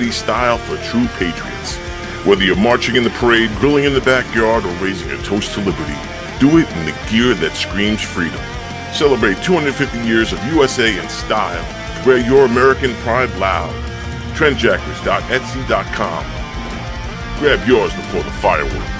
City style for true patriots. Whether you're marching in the parade, grilling in the backyard, or raising a toast to liberty, do it in the gear that screams freedom. Celebrate 250 years of USA in style. Wear your American pride loud. Trendjackers.etsy.com. Grab yours before the fireworks.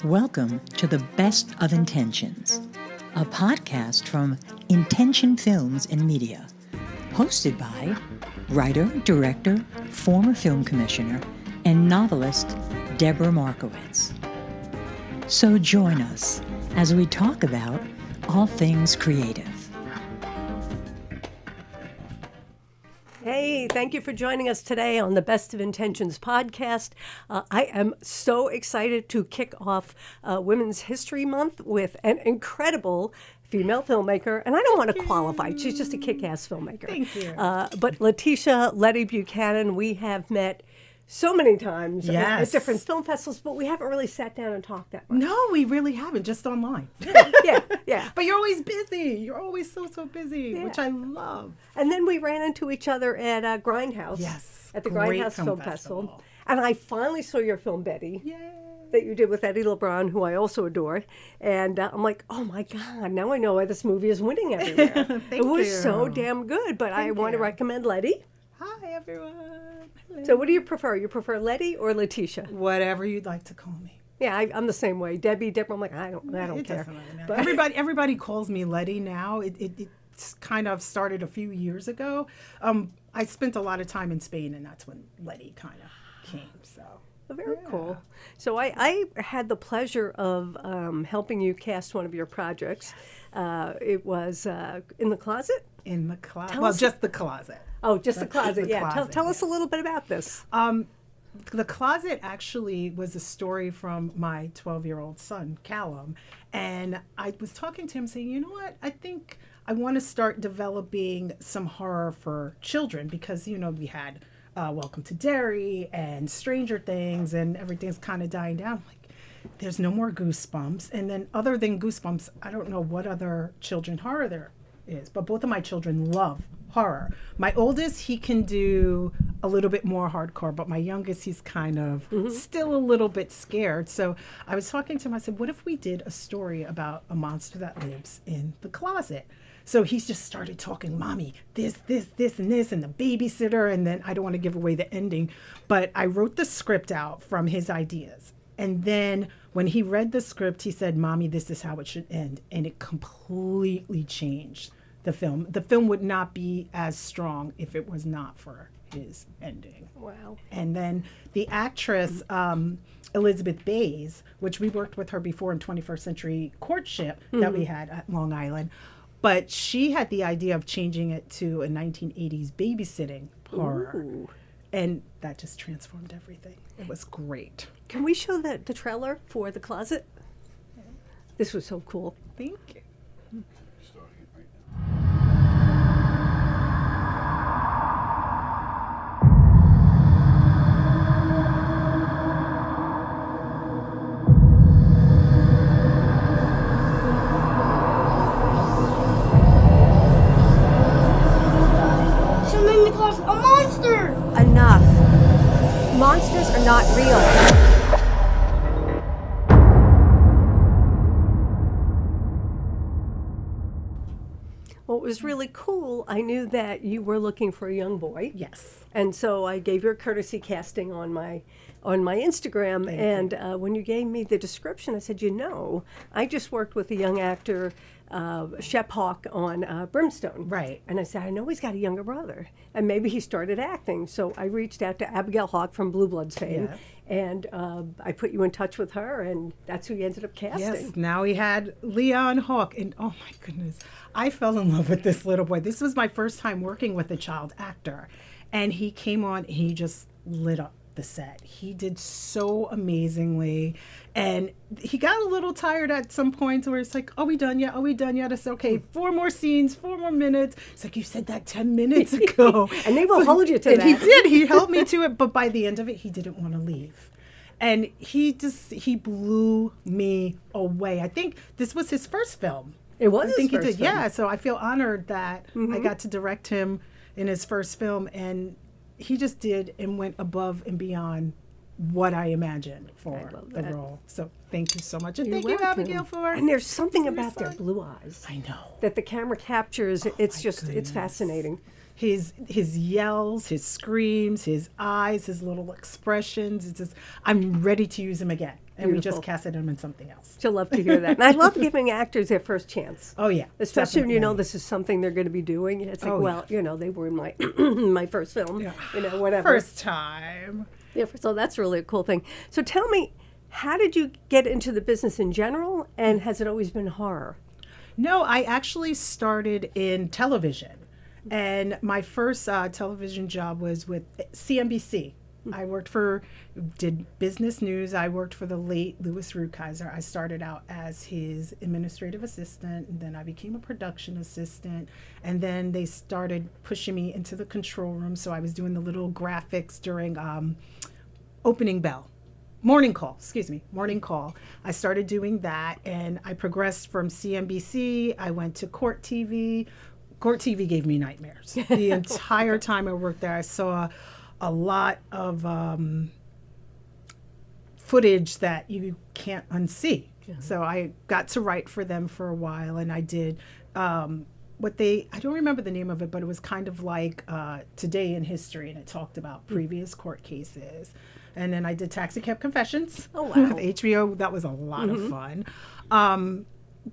Welcome to The Best of Intentions, a podcast from Intention Films and Media, hosted by writer, director, former film commissioner, and novelist Debra Markowitz. So join us as we talk about all things creative. Hey, thank you for joining us today on the Best of Intentions podcast. I am so excited to kick off Women's History Month with an incredible female filmmaker, and I don't want to qualify. She's just a kick-ass filmmaker. Thank you. But Letty Buchanan, we have met so many times at different film festivals, but we haven't really sat down and talked that much. No, we really haven't, just online. Yeah. But you're always busy. You're always so busy, which I love. And then we ran into each other at Grindhouse. Yes. At the Great Grindhouse Film Festival. Festival. And I finally saw your film, Betty. Yay. That you did with Eddie LeBron, who I also adore. And I'm like, oh my God, now I know why this movie is winning everywhere. It was so damn good. But I want to recommend Letty. Hi, everyone. Hello. So what do you prefer? You prefer Letty or Letitia? Whatever you'd like to call me. Yeah, I'm the same way. Debra, I'm like, I don't It care. doesn't really matter. But everybody calls me Letty now. It's kind of started a few years ago. I spent a lot of time in Spain, and that's when Letty kind of came. So Very cool. So I had the pleasure of helping you cast one of your projects. It was In the Closet? In the closet. Well, just the closet. Oh, just the closet. The Yeah. closet, Tell us a yes. little bit about this. The Closet actually was a story from my 12-year-old son, Callum. And I was talking to him saying, you know what, I think I want to start developing some horror for children because, we had Welcome to Derry and Stranger Things and everything's kind of dying down. Like, there's no more Goosebumps. And then other than Goosebumps, I don't know what other children horror there is, but both of my children love horror. My oldest, he can do a little bit more hardcore, but my youngest, he's kind of still a little bit scared. So I was talking to him, I said, what if we did a story about a monster that lives in the closet? So he's just started talking, Mommy, this, and this, and the babysitter. And then I don't want to give away the ending, but I wrote the script out from his ideas. And then when he read the script, he said, Mommy, this is how it should end. And it completely changed the film. The film would not be as strong if it was not for his ending. Wow. And then the actress, Elizabeth Bays, which we worked with her before in 21st Century Courtship that we had at Long Island, but she had the idea of changing it to a 1980s babysitting horror. Ooh. And that just transformed everything. It was great. Can we show the trailer for The Closet? This was so cool. Thank you. A monster! Enough. Monsters are not real. What was really cool, I knew that you were looking for a young boy. Yes. And so I gave your courtesy casting on my Instagram. Thank And when you gave me the description, I said, I just worked with a young actor, Shep Hawk, on Brimstone. Right. And I said, I know he's got a younger brother. And maybe he started acting. So I reached out to Abigail Hawk from Blue Bloods fame. Yes. And I put you in touch with her, and that's who you ended up casting. Yes, now we had Leon Hawk, and oh my goodness, I fell in love with this little boy. This was my first time working with a child actor, and he came on, he just lit up the set. He did so amazingly, and he got a little tired at some points where it's like, are we done yet? Are we done yet? It's okay, 4 more scenes, 4 more minutes. It's like, you said that 10 minutes ago. And they will hold you to and that. He did. He held me to it, but by the end of it, he didn't want to leave. And he blew me away. I think this was his first film. It was I think his he first did. film. Yeah, so I feel honored that I got to direct him in his first film, and he just did and went above and beyond what I imagined for the role. So thank you so much. And thank you, Abigail, for... And there's something about their blue eyes. I know. That the camera captures. It's just, it's fascinating. His yells, his screams, his eyes, his little expressions. It's just, I'm ready to use him again. And we just casted him in something else. She'll love to hear that. And I love giving actors their first chance. Oh, yeah. Especially when you know definitely. this is something they're going to be doing. It's like, Oh, well, they were in my my first film, whatever. First time. Yeah, so that's really a cool thing. So tell me, how did you get into the business in general, and has it always been horror? No, I actually started in television. And my first television job was with CNBC. I did business news. I worked for the late Louis Rukeyser. I started out as his administrative assistant, and then I became a production assistant. And then they started pushing me into the control room. So I was doing the little graphics during morning call. I started doing that, and I progressed from CNBC. I went to Court TV. Court TV gave me nightmares. The entire time I worked there, I saw a lot of footage that you can't unsee. Yeah. So I got to write for them for a while, and I did I don't remember the name of it, but it was kind of like Today in History, and it talked about previous court cases. And then I did Taxi Cab Confessions with HBO. That was a lot of fun.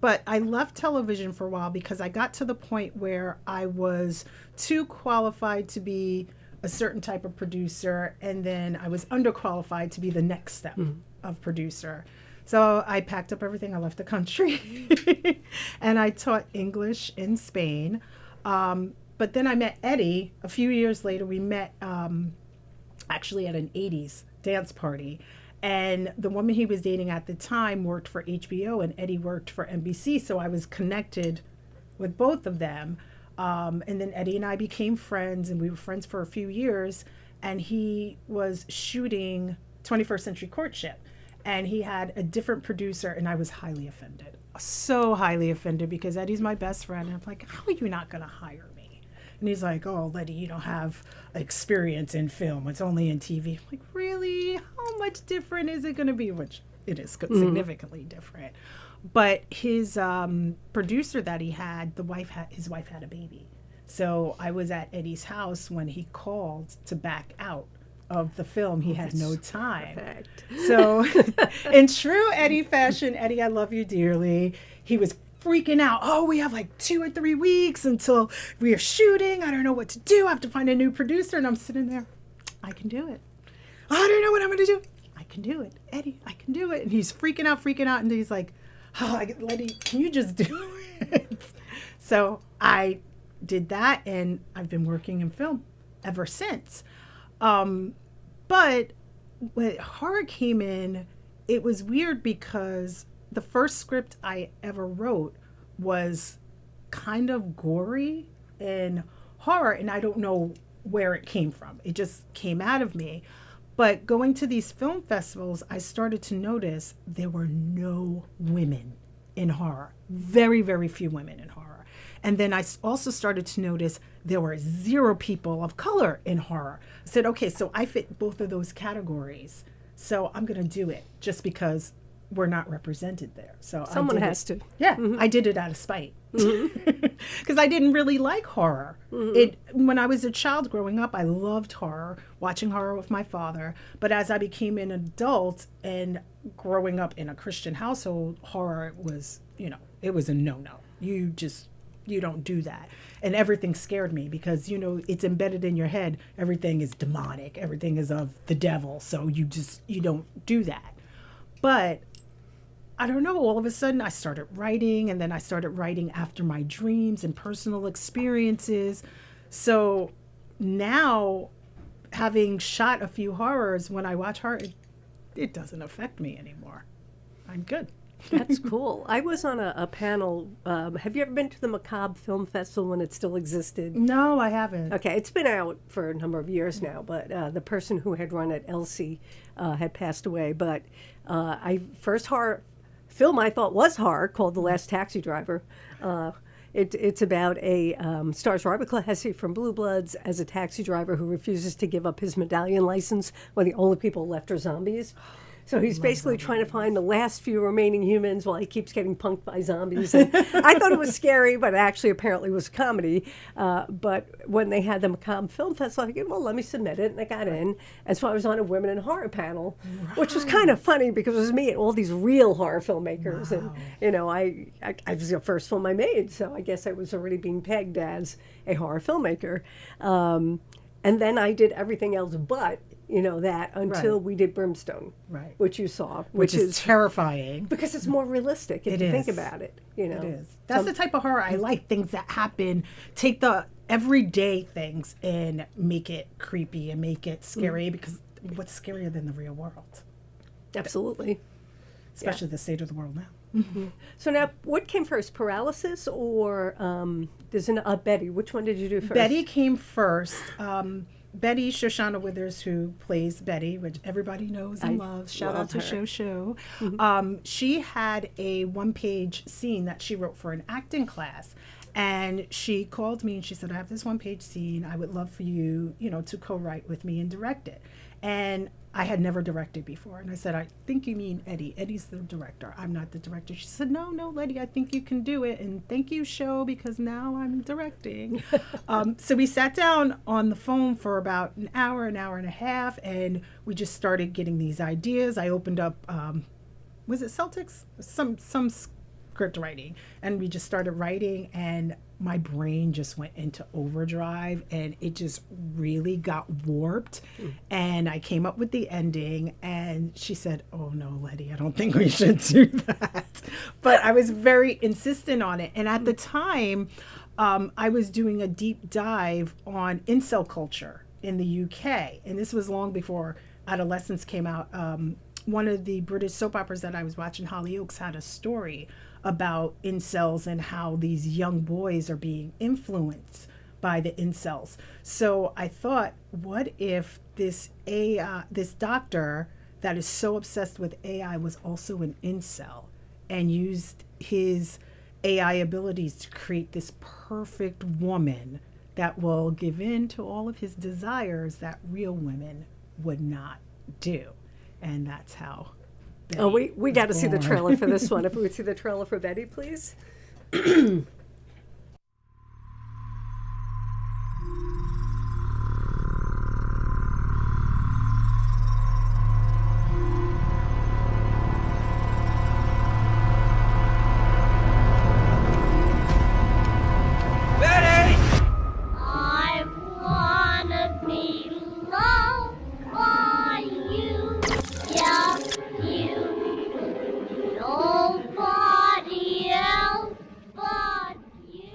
But I left television for a while because I got to the point where I was too qualified to be a certain type of producer, and then I was underqualified to be the next step of producer. So I packed up everything. I left the country, and I taught English in Spain. But then I met Eddie a few years later. We met actually at an 80s dance party. And the woman he was dating at the time worked for HBO and Eddie worked for NBC. So I was connected with both of them. And then Eddie and I became friends, and we were friends for a few years. And he was shooting 21st Century Courtship. And he had a different producer, and I was highly offended. So highly offended, because Eddie's my best friend. And I'm like, how are you not going to hire me? And he's like, oh, Letty, you don't have experience in film. It's only in TV. I'm like, really? How much different is it going to be? Which it is significantly different. But his producer that he had, his wife had a baby. So I was at Eddie's house when he called to back out of the film. He had no time. Perfect. So in true Eddie fashion, Eddie, I love you dearly. He was freaking out. Oh, we have like 2 or 3 weeks until we are shooting. I don't know what to do. I have to find a new producer. And I'm sitting there. I can do it. I don't know what I'm going to do. I can do it. Eddie, I can do it. And he's freaking out. And he's like, oh, Letty, can you just do it? So I did that, and I've been working in film ever since. But when horror came in, it was weird because the first script I ever wrote was kind of gory and horror, and I don't know where it came from. It just came out of me. But going to these film festivals, I started to notice there were no women in horror. Very, very few women in horror. And then I also started to notice there were 0 people of color in horror. I said, okay, so I fit both of those categories. So I'm going to do it just because we're not represented there. So someone has to. Yeah, I did it out of spite. Because I didn't really like horror. When I was a child growing up, I loved horror, watching horror with my father. But as I became an adult and growing up in a Christian household, horror was, it was a no-no. You don't do that. And everything scared me because, it's embedded in your head. Everything is demonic. Everything is of the devil. So you don't do that. But I don't know, all of a sudden I started writing, and then I started writing after my dreams and personal experiences. So now, having shot a few horrors, when I watch horror, it doesn't affect me anymore. I'm good. That's cool. I was on a panel. Have you ever been to the Macabre Film Festival when it still existed? No, I haven't. Okay, it's been out for a number of years now, but the person who had run it, Elsie, had passed away. But first horror film I thought was horror, called The Last Taxi Driver. It's about stars Robert Claessy from Blue Bloods as a taxi driver who refuses to give up his medallion license when the only people left are zombies. So he's basically trying to find the last few remaining humans while he keeps getting punked by zombies. And I thought it was scary, but actually apparently was a comedy. But when they had the Macabre Film Festival, I figured, well, let me submit it. And I got in. And so I was on a women in horror panel, which was kind of funny because it was me and all these real horror filmmakers. Wow. And, I was the first film I made. So I guess I was already being pegged as a horror filmmaker. And then I did everything else but that until we did Brimstone, which you saw, which is terrifying because it's more realistic if you think about it. It is. That's the type of horror I like. Things that happen, take the everyday things and make it creepy and make it scary. Because what's scarier than the real world? Absolutely, especially the state of the world now. So now, what came first, paralysis or there's Betty? Which one did you do first? Betty came first. Betty Shoshana Withers, who plays Betty, which everybody knows and loves. Shout out to Shosho. She had a 1-page scene that she wrote for an acting class. And she called me and she said, I have this 1-page scene. I would love for you, to co-write with me and direct it. And I had never directed before. And I said, I think you mean Eddie. Eddie's the director. I'm not the director. She said, no, Letty, I think you can do it. And thank you, Sho, because now I'm directing. So we sat down on the phone for about an hour and a half, and we just started getting these ideas. I opened up, was it Celtics? Some script writing. And we just started writing, and my brain just went into overdrive, and it just really got warped. And I came up with the ending, and she said, oh no, Letty, I don't think we should do that. But I was very insistent on it. And at the time, I was doing a deep dive on incel culture in the UK, and this was long before Adolescence came out. One of the British soap operas that I was watching, Hollyoaks, had a story about incels and how these young boys are being influenced by the incels. So I thought, what if this doctor that is so obsessed with AI was also an incel and used his AI abilities to create this perfect woman that will give in to all of his desires that real women would not do. And that's how Betty we got to see the born. trailer for this one. If we would see the trailer for Betty, please. I wanna be loved by you, just you, nobody else but you.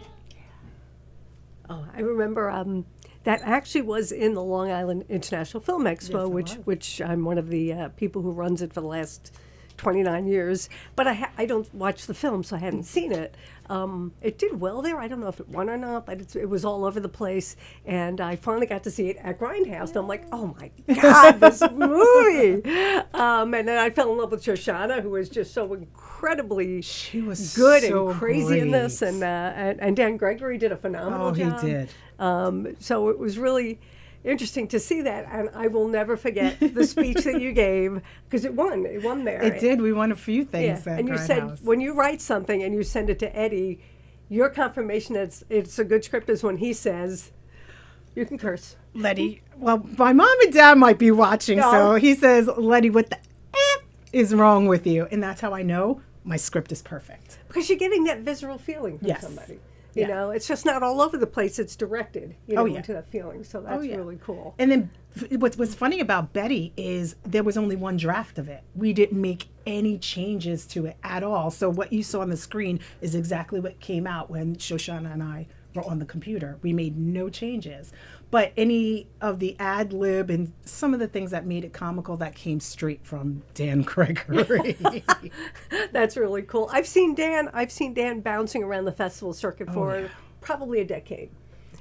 Oh, I remember that actually was in the Long Island International Film Expo, Yes, it which I'm one of the people who runs it for the last 29 years. But I don't watch the film, so I hadn't seen it. It did well there. I don't know if it won or not, but it was all over the place. And I finally got to see it at Grindhouse. And I'm like, oh my God, this movie. And then I fell in love with Shoshana, who was just so incredibly She was good so and crazy in this. great. And Dan Gregory did a phenomenal Oh, he job. did. So it was really interesting to see that, and I will never forget the speech that you gave, because it won there. It did. We won a few Yeah. things at And you Grindhouse. said when you write something and you send it to Eddie, your confirmation that it's a good script is when he says, you can curse. Letty, well, my mom and dad might be watching, so Oh. he says, Letty, what the F is wrong with you? And that's how I know my script is perfect. Because you're getting that visceral feeling from Yes. somebody. You Yeah. know, it's just not all over the place. It's directed, Oh, yeah. into that feeling. So that's yeah. really cool. And then what's funny about Betty is there was only one draft of it. We didn't make any changes to it at all. So what you saw on the screen is exactly what came out when Shoshana and I were on the computer. We made no changes. But any of the ad lib and some of the things that made it comical, that came straight from Dan Gregory. That's really cool. I've seen Dan bouncing around the festival circuit for probably a decade.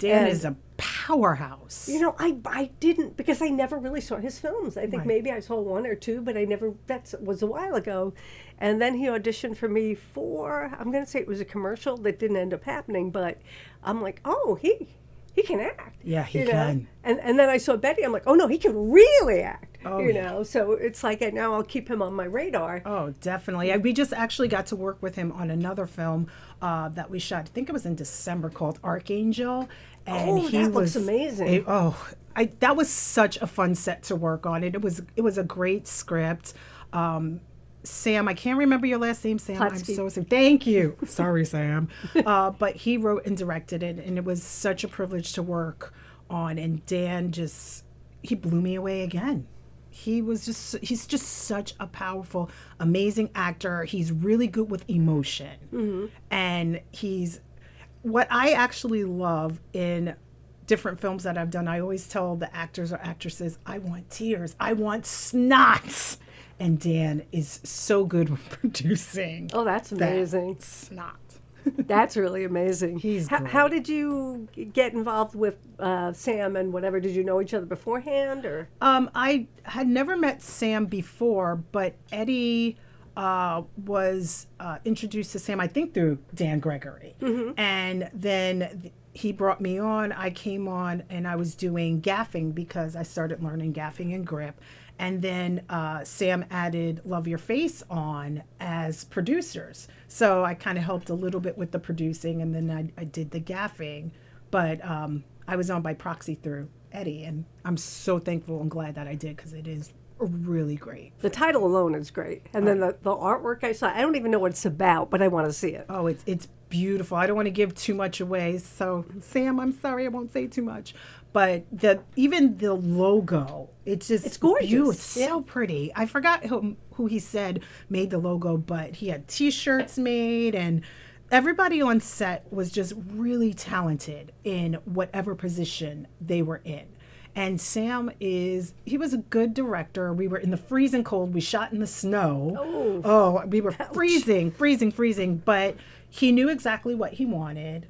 Dan And- is a powerhouse. You know, I didn't, because I never really saw his films. I think Right. maybe I saw one or two, but that was a while ago. And then he auditioned for me for, I'm going to say it was a commercial that didn't end up happening, but I'm like, oh, he can act. Yeah, he you know? can. And then I saw Betty, I'm like, oh no, he can really act. Oh, you yeah. know, so it's like now I'll keep him on my radar. Oh, definitely. We just actually got to work with him on another film that we shot. I think it was in December, called Archangel. And Oh, he that looks was amazing. that was such a fun set to work on. It was a great script. Sam, I can't remember your last name, Sam. I'm Platsky. so sorry. Thank you. Sorry, Sam. But he wrote and directed it, and it was such a privilege to work on. And Dan he blew me away again. He's just such a powerful, amazing actor. He's really good with emotion. And what I actually love in different films that I've done, I always tell the actors or actresses, I want tears, I want snot. And Dan is so good with producing. Oh, that's amazing. That snot. That's really amazing. He's How great. did you get involved with Sam and whatever? Did you know each other beforehand, or? I had never met Sam before, but Eddie was introduced to Sam, I think, through Dan Gregory. And then he brought me on. I came on and I was doing gaffing because I started learning gaffing and grip. And then Sam added Love Your Face on as producers. So I kind of helped a little bit with the producing, and then I did the gaffing. But I was on by proxy through Eddie, and I'm so thankful and glad that I did, because it is really great. The title alone is great, and then the artwork I saw. I don't even know what it's about, but I want to see it. Oh, it's beautiful. I don't want to give too much away, so Sam, I'm sorry, I won't say too much. But even the logo, it's gorgeous. It's so pretty. I forgot who he said made the logo, but he had T-shirts made, and everybody on set was just really talented in whatever position they were in. And Sam he was a good director. We were in the freezing cold. We shot in the snow. Oh, we were freezing. But he knew exactly what he wanted.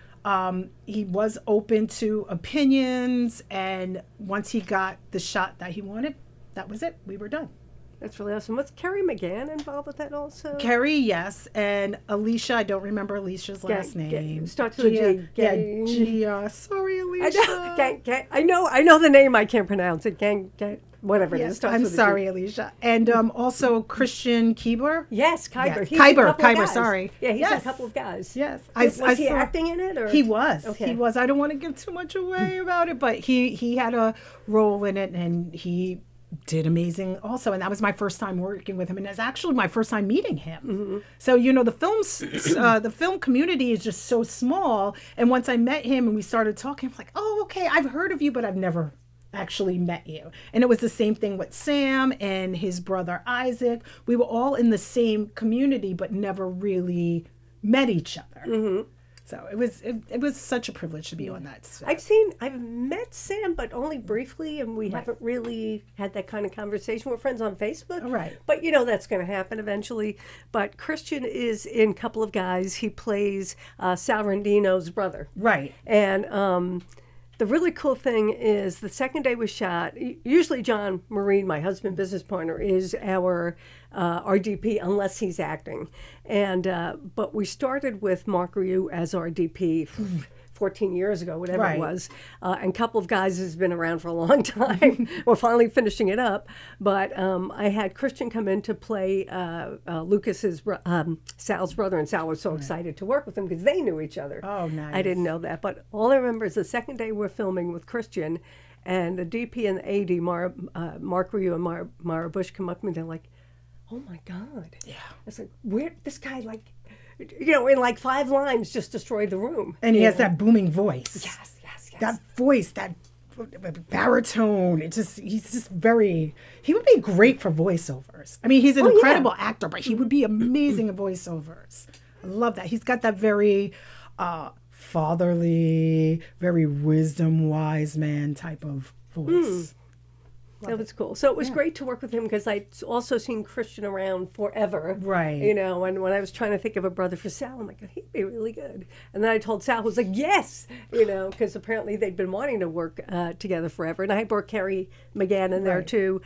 He was open to opinions. And once he got the shot that he wanted, that was it. We were done. That's really awesome. Was Carrie McGann involved with that also? Carrie, yes. And Alicia, I don't remember Alicia's last name. Starts with a G. Yeah, Gia. Sorry, Alicia. I know the name. I can't pronounce it. Whatever it is. Yes, Starts I'm with a G. sorry, Alicia. And also Christian Keebler. Yes, Kyber. Yes, He's a couple of Kyber, guys. sorry. Yeah, he's Yes. a couple of guys. Yes. Was he saw- acting in it? Or? He was. Okay. He was. I don't want to give too much away about it, but he had a role in it, and he did amazing also. And that was my first time working with him, and it's actually my first time meeting him. Mm-hmm. So the film community is just so small, and once I met him and we started talking, I'm like, oh, okay, I've heard of you, but I've never actually met you. And it was the same thing with Sam and his brother Isaac. We were all in the same community but never really met each other. Mm-hmm. So it was such a privilege to be on that set. I've met Sam, but only briefly, and we haven't really had that kind of conversation. We're friends on Facebook. Right. But that's going to happen eventually. But Christian is in Couple of Guys. He plays Sal Rendino's brother. Right. And the really cool thing is the second day we shot, usually John Marine, my husband, business partner, is our RDP unless he's acting. And but we started with Mark Ryu as RDP 14 years ago, whatever Right. it was. And Couple of Guys has been around for a long time. We're finally finishing it up. But I had Christian come in to play Lucas's, Sal's brother, and Sal was so excited to work with him because they knew each other. Oh, nice. I didn't know that. But all I remember is the second day we're filming with Christian, and the DP and the AD, Mark Ryu and Mara Bush, come up to me, they're like, oh my God. Yeah. It's like, where, this guy, like, in like 5 lines just destroyed the room. And he has that booming voice. Yes. That voice, that baritone. He's just he would be great for voiceovers. I mean, he's an incredible actor, but he would be amazing at voiceovers. I love that. He's got that very fatherly, very wisdom wise man type of voice. That was cool. So it was great to work with him because I'd also seen Christian around forever. Right. And when I was trying to think of a brother for Sal, I'm like, he'd be really good. And then I told Sal, who was like, yes, because apparently they'd been wanting to work together forever. And I brought Carrie McGann in there too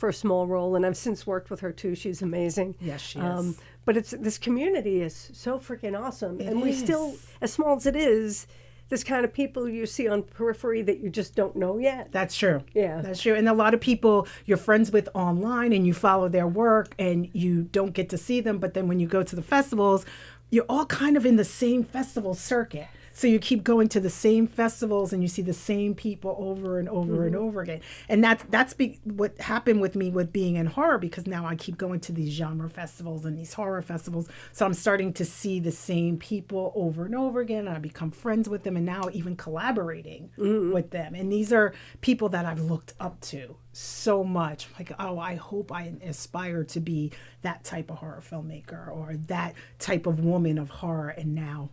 for a small role. And I've since worked with her too. She's amazing. Yes, she is. But this community is so freaking awesome. It and we is. still, as small as it is, this kind of people you see on periphery that you just don't know yet. That's true. Yeah. That's true. And a lot of people you're friends with online and you follow their work and you don't get to see them. But then when you go to the festivals, you're all kind of in the same festival circuit. So you keep going to the same festivals and you see the same people over and over and over again. And that's what happened with me with being in horror, because now I keep going to these genre festivals and these horror festivals. So I'm starting to see the same people over and over again. And I become friends with them and now even collaborating with them. And these are people that I've looked up to so much. Like, oh, I hope I aspire to be that type of horror filmmaker or that type of woman of horror. And now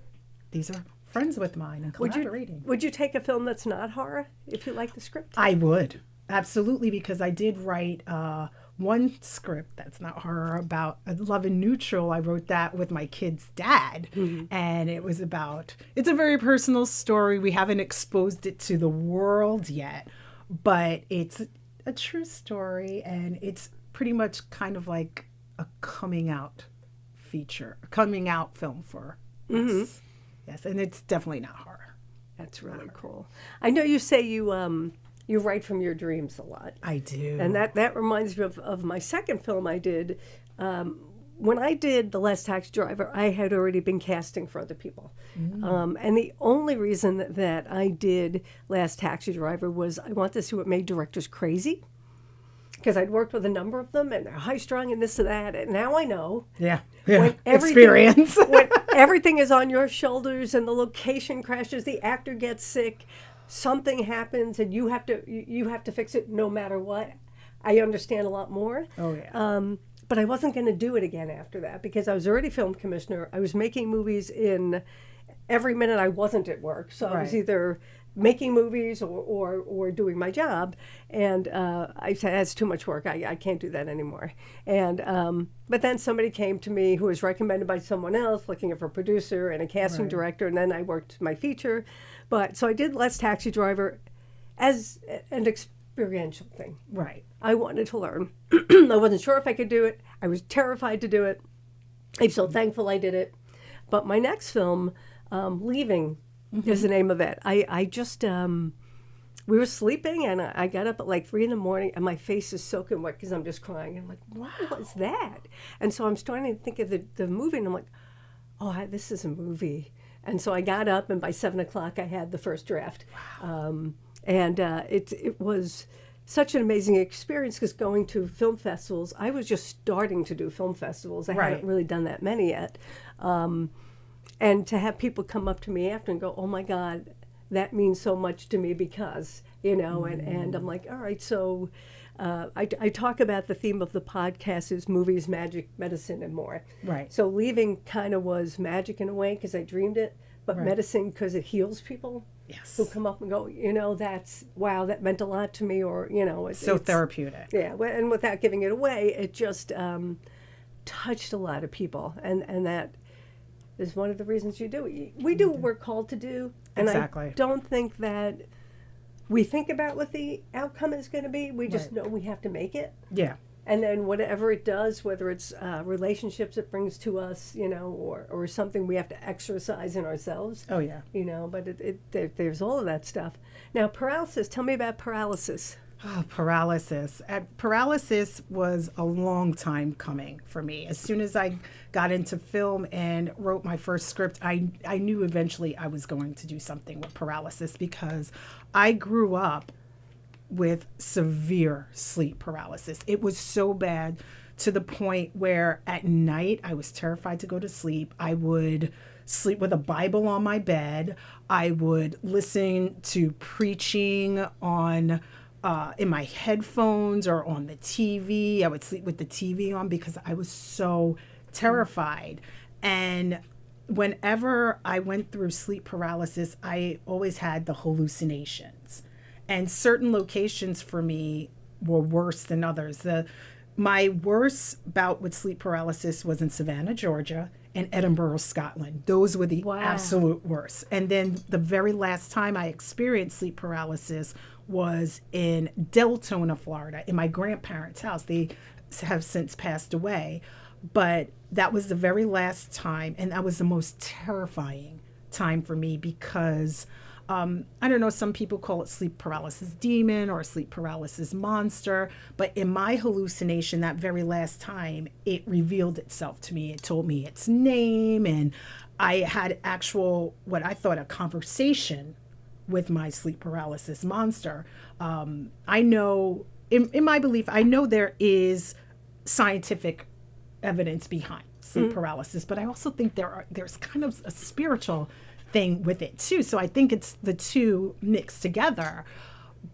these are friends with mine and collaborating. Would you take a film that's not horror if you like the script? I would. Absolutely, because I did write one script that's not horror about Love and Neutral. I wrote that with my kid's dad. And it was it's a very personal story. We haven't exposed it to the world yet, but it's a true story. And it's pretty much kind of like a coming out film for us. Yes, and it's definitely not horror. That's really cool. I know you say you write from your dreams a lot. I do. And that reminds me of my second film I did. When I did The Last Taxi Driver, I had already been casting for other people. And the only reason that I did Last Taxi Driver was I wanted to see what made directors crazy. Because I'd worked with a number of them, and they're high-strung and this and that. And now I know. Yeah. When Experience. when everything is on your shoulders and the location crashes, the actor gets sick, something happens, and you have to fix it no matter what. I understand a lot more. Oh, yeah. But I wasn't going to do it again after that because I was already film commissioner. I was making movies in every minute I wasn't at work. So I was Right. either making movies or doing my job. And I said, that's too much work. I can't do that anymore. And but then somebody came to me who was recommended by someone else, looking for a producer and a casting director. And then I worked my feature. But so I did Let's Taxi Driver as an experiential thing. Right. I wanted to learn. I wasn't sure if I could do it. I was terrified to do it. I'm so thankful I did it. But my next film, Leaving, is the name of it. I just, we were sleeping and I got up at like 3 a.m. and my face is soaking wet because I'm just crying. I'm like, what was that? And so I'm starting to think of the movie and I'm like, oh, this is a movie. And so I got up and by 7 o'clock I had the first draft. Wow. It was such an amazing experience because going to film festivals, I was just starting to do film festivals. I hadn't really done that many yet. And to have people come up to me after and go, oh my God, that means so much to me because, and I'm like, all right, so I talk about the theme of the podcast is movies, magic, medicine, and more. Right. So Leaving kind of was magic in a way because I dreamed it, but medicine because it heals people. Yes. Who come up and go, that's, wow, that meant a lot to me, or, it's therapeutic. Yeah, and without giving it away, it just touched a lot of people, and that is one of the reasons you do it. We do what we're called to do, and I don't think that we think about what the outcome is going to be. We just know we have to make it. Yeah. And then whatever it does, whether it's relationships it brings to us, or something we have to exercise in ourselves. Oh, yeah. But there's all of that stuff. Now, paralysis. Tell me about paralysis. Oh, paralysis. Paralysis was a long time coming for me. As soon as I got into film and wrote my first script, I knew eventually I was going to do something with paralysis because I grew up with severe sleep paralysis. It was so bad to the point where at night I was terrified to go to sleep. I would sleep with a Bible on my bed. I would listen to preaching on in my headphones or on the TV. I would sleep with the TV on because I was so terrified. And whenever I went through sleep paralysis, I always had the hallucinations. And certain locations for me were worse than others. My worst bout with sleep paralysis was in Savannah, Georgia, and Edinburgh, Scotland. Those were the absolute worst. And then the very last time I experienced sleep paralysis was in Deltona, Florida, in my grandparents' house. They have since passed away. But that was the very last time, and that was the most terrifying time for me because I don't know, some people call it sleep paralysis demon or sleep paralysis monster, but in my hallucination that very last time, it revealed itself to me. It told me its name, and I had what I thought a conversation with my sleep paralysis monster. I know, in my belief, I know there is scientific evidence behind sleep paralysis, but I also think there's kind of a spiritual thing with it too. So I think it's the two mixed together.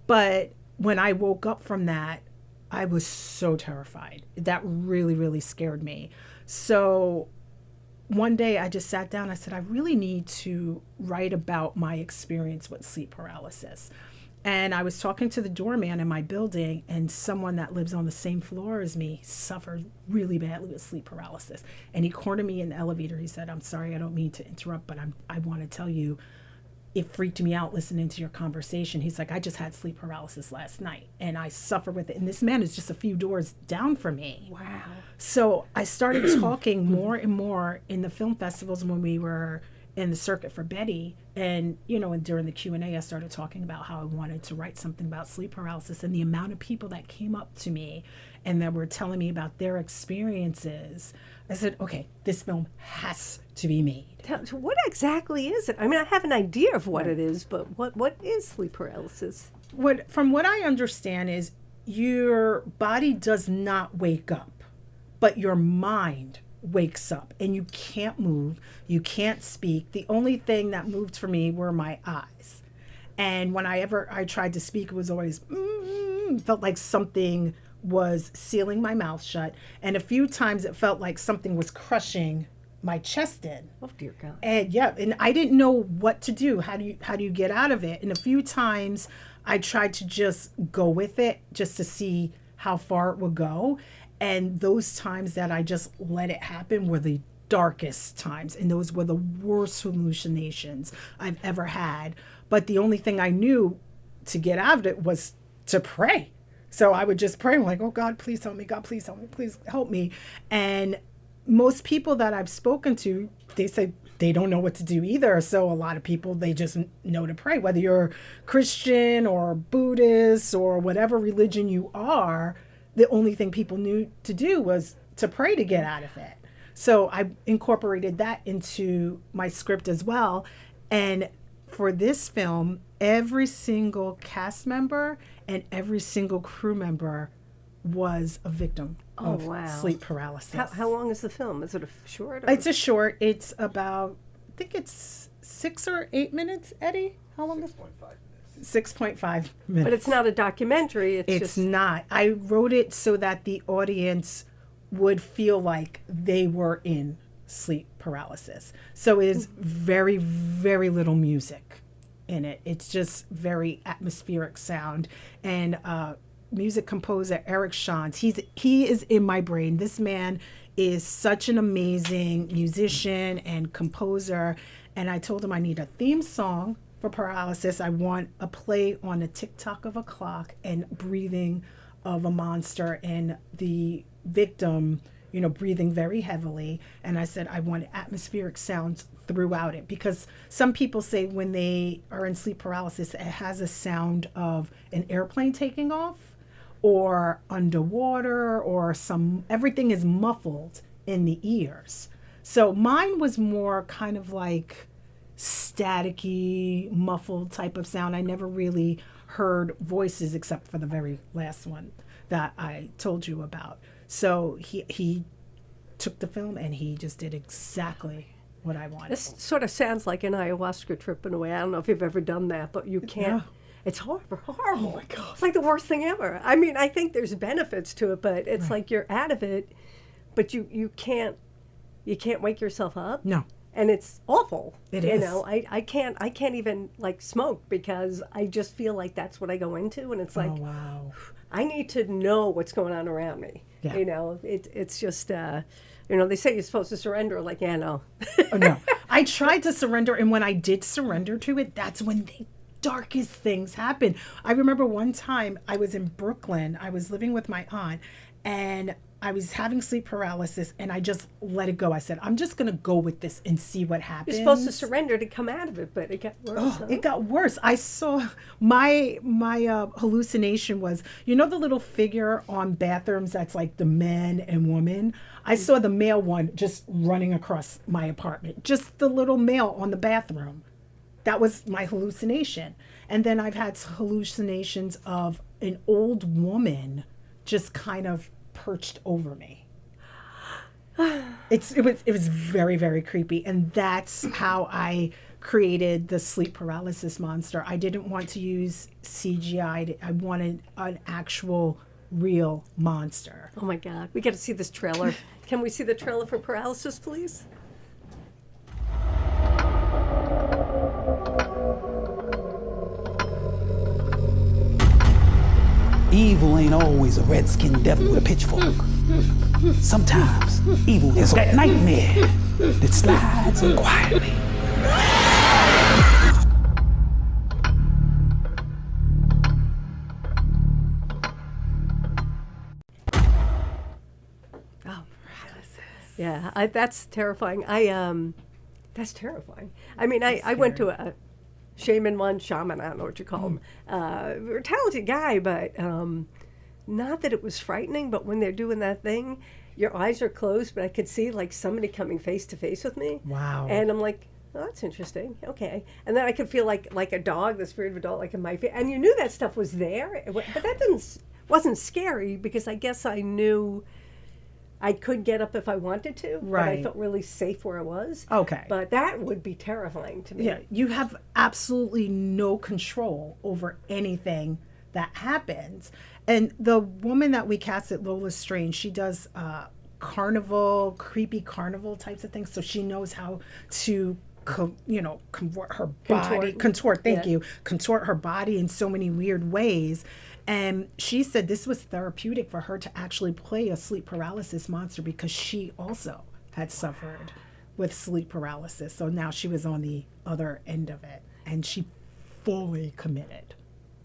But when I woke up from that, I was so terrified. That really, really scared me. So one day I just sat down. I said, I really need to write about my experience with sleep paralysis. And I was talking to the doorman in my building, and someone that lives on the same floor as me suffered really badly with sleep paralysis. And he cornered me in the elevator. He said, I'm sorry, I don't mean to interrupt, but I want to tell you, it freaked me out listening to your conversation. He's like, I just had sleep paralysis last night, and I suffer with it. And this man is just a few doors down from me. Wow. So I started talking more and more in the film festivals when we were in the circuit for Betty, and and during the Q&A I started talking about how I wanted to write something about sleep paralysis, and the amount of people that came up to me and that were telling me about their experiences. I said, okay, this film has to be made. So what exactly is it? I mean, I have an idea of what it is, but what is sleep paralysis? From what I understand is your body does not wake up, but your mind wakes up, and you can't move, you can't speak. The only thing that moved for me were my eyes, and when I tried to speak, it was always felt like something was sealing my mouth shut, and a few times it felt like something was crushing my chest in. Oh dear God. And and I didn't know what to do. How do you get out of it? And a few times I tried to just go with it just to see how far it would go. And those times that I just let it happen were the darkest times. And those were the worst hallucinations I've ever had. But the only thing I knew to get out of it was to pray. So I would just pray, like, oh God, please help me. God, please help me. Please help me. And most people that I've spoken to, they say they don't know what to do either. So a lot of people, they just know to pray. Whether you're Christian or Buddhist or whatever religion you are, the only thing people knew to do was to pray to get out of it. So I incorporated that into my script as well. And for this film, every single cast member and every single crew member was a victim of sleep paralysis. How long is the film? Is it a short? It's a short. It's about, I think it's 6 or 8 minutes, Eddie? How long is it? 6.5 minutes. But it's not a documentary. It's not. I wrote it so that the audience would feel like they were in sleep paralysis. So it is very, very little music in it. It's just very atmospheric sound. And music composer Eric Shantz, he is in my brain. This man is such an amazing musician and composer. And I told him I need a theme song for paralysis. I want a play on the tick-tock of a clock and breathing of a monster and the victim, breathing very heavily. And I said, I want atmospheric sounds throughout it, because some people say when they are in sleep paralysis, it has a sound of an airplane taking off or underwater, or everything is muffled in the ears. So mine was more kind of like staticky, muffled type of sound. I never really heard voices except for the very last one that I told you about. So he took the film and he just did exactly what I wanted. This sort of sounds like an ayahuasca trip in a way. I don't know if you've ever done that, but you can't. Yeah. It's horrible. Oh my God. It's like the worst thing ever. I mean, I think there's benefits to it, but it's like you're out of it, but you can't wake yourself up. No. And it's awful. It is. I can't even like smoke, because I just feel like that's what I go into, and it's like, oh, wow. I need to know what's going on around me. Yeah. It's just they say you're supposed to surrender. Like, no. Oh, no. I tried to surrender, and when I did surrender to it, that's when the darkest things happened. I remember one time I was in Brooklyn. I was living with my aunt, and I was having sleep paralysis, and I just let it go. I said, I'm just going to go with this and see what happens. You're supposed to surrender to come out of it, but it got worse. Oh, it got worse. I saw my hallucination was, the little figure on bathrooms that's like the man and woman. I saw the male one just running across my apartment, just the little male on the bathroom. That was my hallucination. And then I've had hallucinations of an old woman just kind of perched over me. It was very, very creepy. And that's how I created the sleep paralysis monster. I didn't want to use CGI. I wanted an actual real monster. Oh my God, we got to see this trailer. Can we see the trailer for Paralysis, please? Evil ain't always a red-skinned devil with a pitchfork. Sometimes evil is that nightmare that slides in quietly. Oh, paralysis. Yeah, that's terrifying. That's terrifying. I mean, I went to a shaman, I don't know what you call him. A talented guy, but not that it was frightening, but when they're doing that thing, your eyes are closed, but I could see like somebody coming face to face with me. Wow. And I'm like, oh, that's interesting. Okay. And then I could feel like a dog, the spirit of a dog, like in my face. And you knew that stuff was there, but that wasn't scary, because I guess I knew I could get up if I wanted to, but I felt really safe where I was. Okay. But that would be terrifying to me. Yeah, you have absolutely no control over anything that happens. And the woman that we casted, Lola Strange, she does creepy carnival types of things. So she knows how to contort her body, contort her body in so many weird ways. And she said this was therapeutic for her to actually play a sleep paralysis monster because she also had suffered with sleep paralysis. So now she was on the other end of it, and she fully committed,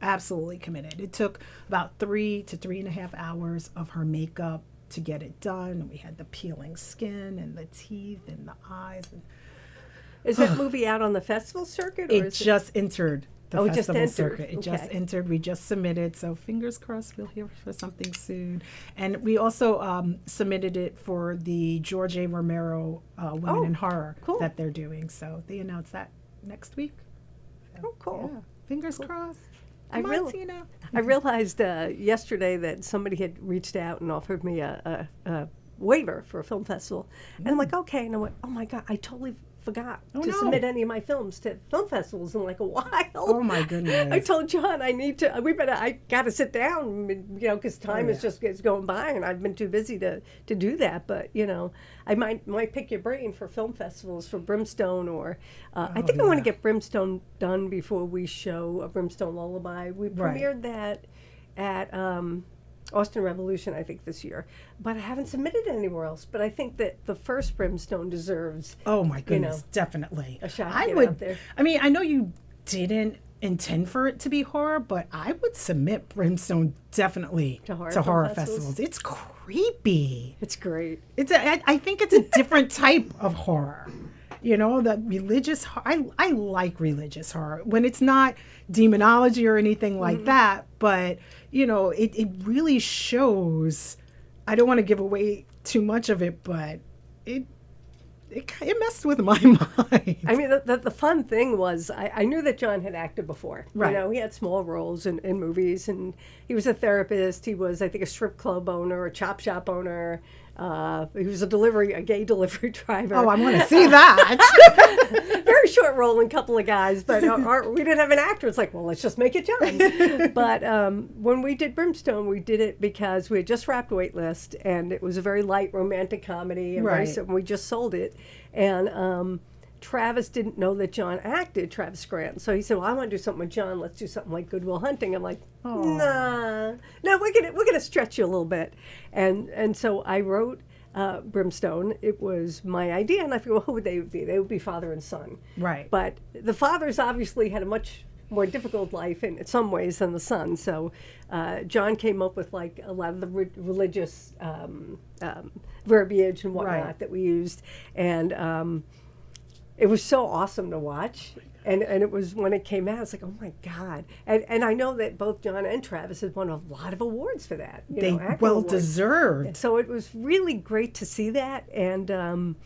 absolutely committed. It took about 3 to 3.5 hours of her makeup to get it done. And we had the peeling skin and the teeth and the eyes. And is that movie out on the festival circuit? Or it just entered the festival circuit. It okay. just entered. We just submitted. So fingers crossed we'll hear for something soon. And we also submitted it for the George A. Romero Women in Horror that they're doing. So they announced that next week. So, oh, cool. Yeah. Fingers crossed. I realized yesterday that somebody had reached out and offered me a waiver for a film festival. And I'm like, okay. And I went, oh, my God, I totally forgot to submit any of my films to film festivals in like a while. Oh my goodness! I told John I need to. I got to sit down, because time is just going by, and I've been too busy to do that. But I might pick your brain for film festivals for Brimstone, or I think I want to get Brimstone done before we show a Brimstone Lullaby. We premiered that at Austin Revolution, I think, this year, but I haven't submitted it anywhere else. But I think that the first Brimstone deserves. Oh my goodness, definitely a shot. Out there. I mean, I know you didn't intend for it to be horror, but I would submit Brimstone definitely to horror festivals. It's creepy. It's great. I think it's a different type of horror. The religious. I like religious horror when it's not demonology or anything like that, but. It really shows. I don't want to give away too much of it, but it messed with my mind. I mean, the fun thing was I knew that John had acted before. Right. He had small roles in movies, and he was a therapist. He was, I think, a strip club owner, a chop shop owner. He was a gay delivery driver. Oh, I want to see that. Very short role in Couple of Guys, but we didn't have an actor. It's like, well, let's just make it John. But when we did Brimstone, we did it because we had just wrapped Waitlist, and it was a very light romantic comedy, and we just sold it. And Travis didn't know that John acted, Travis Grant. So he said, well, I want to do something with John. Let's do something like Good Will Hunting. I'm like, nah, we're gonna stretch you a little bit. And so I wrote Brimstone. It was my idea, and I figured, well, who would they be? They would be father and son. Right. But the fathers obviously had a much more difficult life in some ways than the son. So John came up with like a lot of the religious verbiage and whatnot that we used. And it was so awesome to watch. And it was, when it came out, it's like, oh my God. And I know that both John and Travis have won a lot of awards for that. They well deserved. So it was really great to see that. And,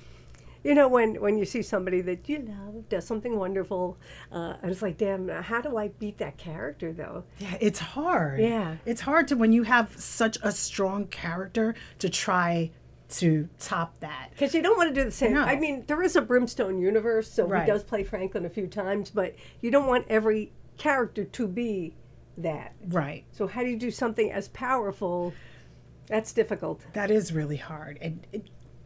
when you see somebody that, does something wonderful, and it's like, damn, how do I beat that character, though? Yeah, it's hard. Yeah. It's hard when you have such a strong character to try to top that. Because you don't want to do the same. No. I mean, there is a Brimstone universe, so he does play Franklin a few times, but you don't want every character to be that. Right. So how do you do something as powerful? That's difficult. That is really hard. And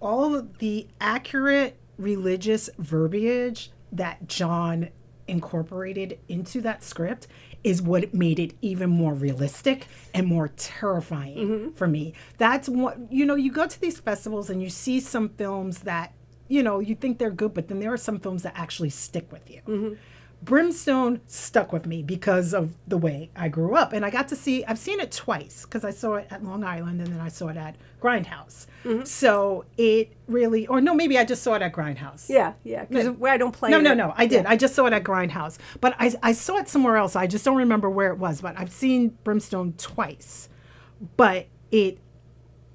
all of the accurate religious verbiage that John incorporated into that script is what made it even more realistic and more terrifying for me. That's what, you go to these festivals and you see some films that, you think they're good, but then there are some films that actually stick with you. Brimstone stuck with me because of the way I grew up. And I've seen it twice because I saw it at Long Island and then I saw it at Grindhouse. So it really, or no, maybe I just saw it at Grindhouse. Yeah, because I don't play No, I did. I just saw it at Grindhouse. But I saw it somewhere else. I just don't remember where it was. But I've seen Brimstone twice. But it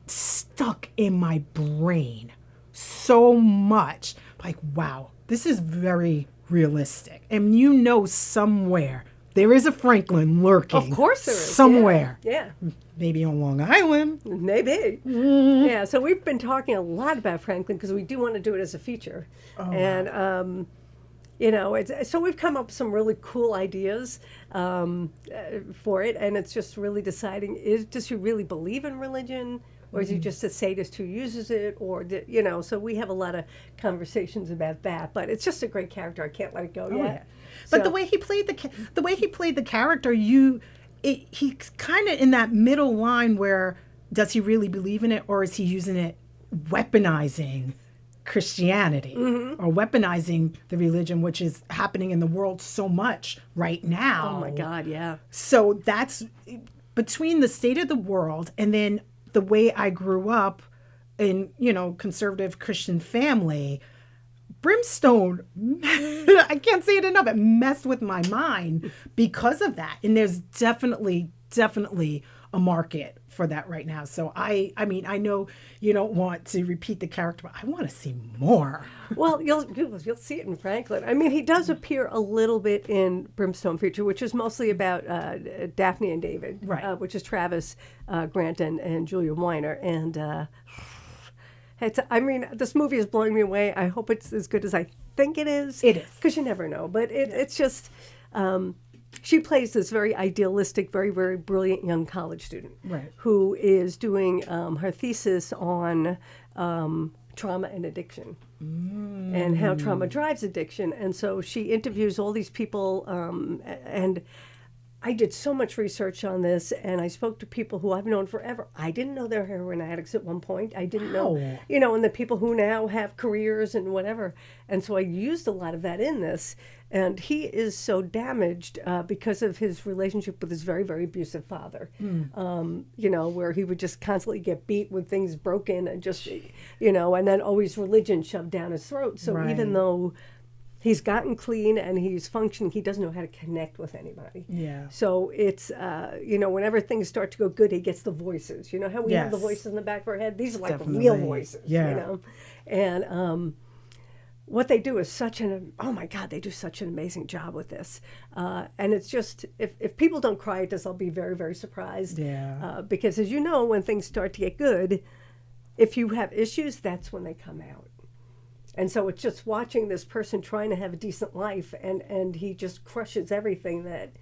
stuck in my brain so much. Like, wow, this is very realistic. And somewhere there is a Franklin lurking. Of course there is. Somewhere. Yeah. Maybe on Long Island. Maybe. Yeah, so we've been talking a lot about Franklin because we do want to do it as a feature. And, so we've come up with some really cool ideas for it. And it's just really deciding, does he really believe in religion? or is he just a sadist who uses it, or you know? So we have a lot of conversations about that. But it's just a great character. I can't let it go yet. Yeah. But the way he played the character, he's kind of in that middle line where does he really believe in it, or is he using it weaponizing Christianity or weaponizing the religion, which is happening in the world so much right now. Oh my God, yeah. So that's between the state of the world and then the way I grew up in, conservative Christian family. Brimstone, I can't say it enough, it messed with my mind because of that. And there's definitely a market for that right now. So I mean, I know you don't want to repeat the character, but I want to see more. Well, you'll see it in Franklin. I mean, he does appear a little bit in Brimstone Feature, which is mostly about Daphne and David, right? Which is Travis Grant and Julia Weiner. And I mean, this movie is blowing me away. I hope it's as good as I think it is. It is. Because you never know. But it's just, she plays this very idealistic, very, very brilliant young college student. Right. Who is doing her thesis on trauma and addiction and how trauma drives addiction. And so she interviews all these people, and I did so much research on this, and I spoke to people who I've known forever. I didn't know they're heroin addicts at one point. I didn't know, and the people who now have careers and whatever. And so I used a lot of that in this. And he is so damaged because of his relationship with his very, very abusive father, where he would just constantly get beat with things broken and just, and then always religion shoved down his throat. So even though he's gotten clean and he's functioning, he doesn't know how to connect with anybody. Yeah. So it's, whenever things start to go good, he gets the voices. You know how we have the voices in the back of our head? These are like real voices, And what they do is they do such an amazing job with this. And it's just, if people don't cry at this, I'll be very, very surprised. Yeah. Because as you know, when things start to get good, if you have issues, that's when they come out. And so it's just watching this person trying to have a decent life, and he just crushes everything that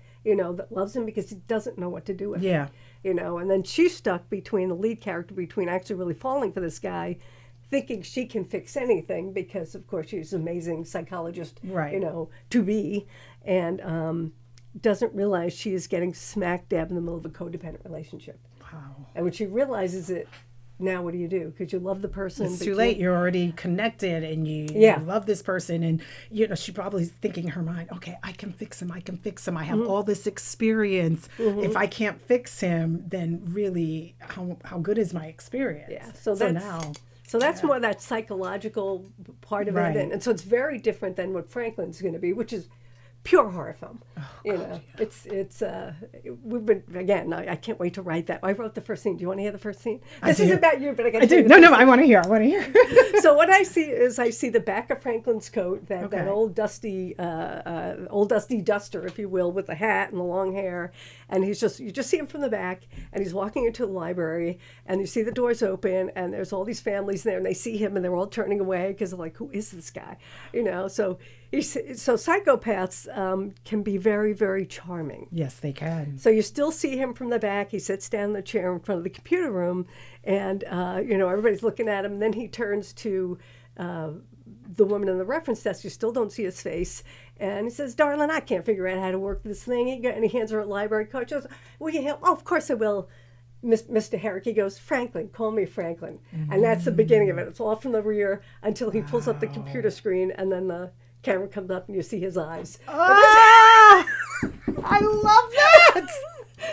loves him because he doesn't know what to do with it. And then she's stuck between the lead character, between actually really falling for this guy, thinking she can fix anything because, of course, she's an amazing psychologist, to be, and doesn't realize she is getting smack dab in the middle of a codependent relationship. Wow. And when she realizes it, now what do you do? Because you love the person. It's too late. You're already connected and you love this person. And, she probably is thinking in her mind, okay, I can fix him. I have all this experience. If I can't fix him, then really how good is my experience? Yeah. So that's more that psychological part of it. And so it's very different than what Franklin's going to be, which is pure horror film. It's we've been, again, I can't wait to write that. I wrote the first scene. Do you want to hear the first scene? This is about you, but I do. No, I want to hear. So what I see is the back of Franklin's coat, that old dusty duster, if you will, with the hat and the long hair, and you just see him from the back, and he's walking into the library, and you see the doors open, and there's all these families there, and they see him, and they're all turning away because they're like, who is this guy? So psychopaths can be very, very charming. Yes, they can. So you still see him from the back. He sits down in the chair in front of the computer room, and everybody's looking at him. And then he turns to the woman in the reference desk. You still don't see his face, and he says, "Darling, I can't figure out how to work this thing." And he hands her a library card. She goes, "Will you help?" "Oh, of course I will." Mr. Herrick, he goes, "Franklin, call me Franklin." And that's the beginning of it. It's all from the rear until he pulls up the computer screen, and then the camera comes up and you see his eyes. I love that.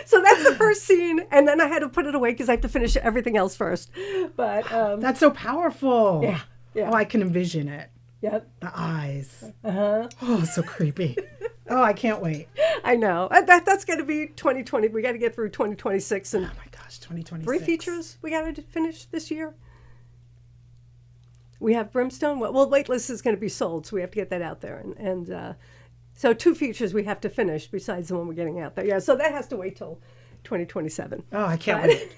So that's the first scene, and then I had to put it away because I have to finish everything else first. But that's so powerful. Yeah. Oh, I can envision it. Yep. The eyes. Oh, so creepy. Oh, I can't wait. I know. That's going to be 2020. We got to get through 2026. And oh my gosh, 2026. 3 features we got to finish this year. We have Brimstone. Well, Waitlist is going to be sold, so we have to get that out there. And so 2 features we have to finish besides the one we're getting out there. Yeah, so that has to wait till 2027. Oh, I can't wait.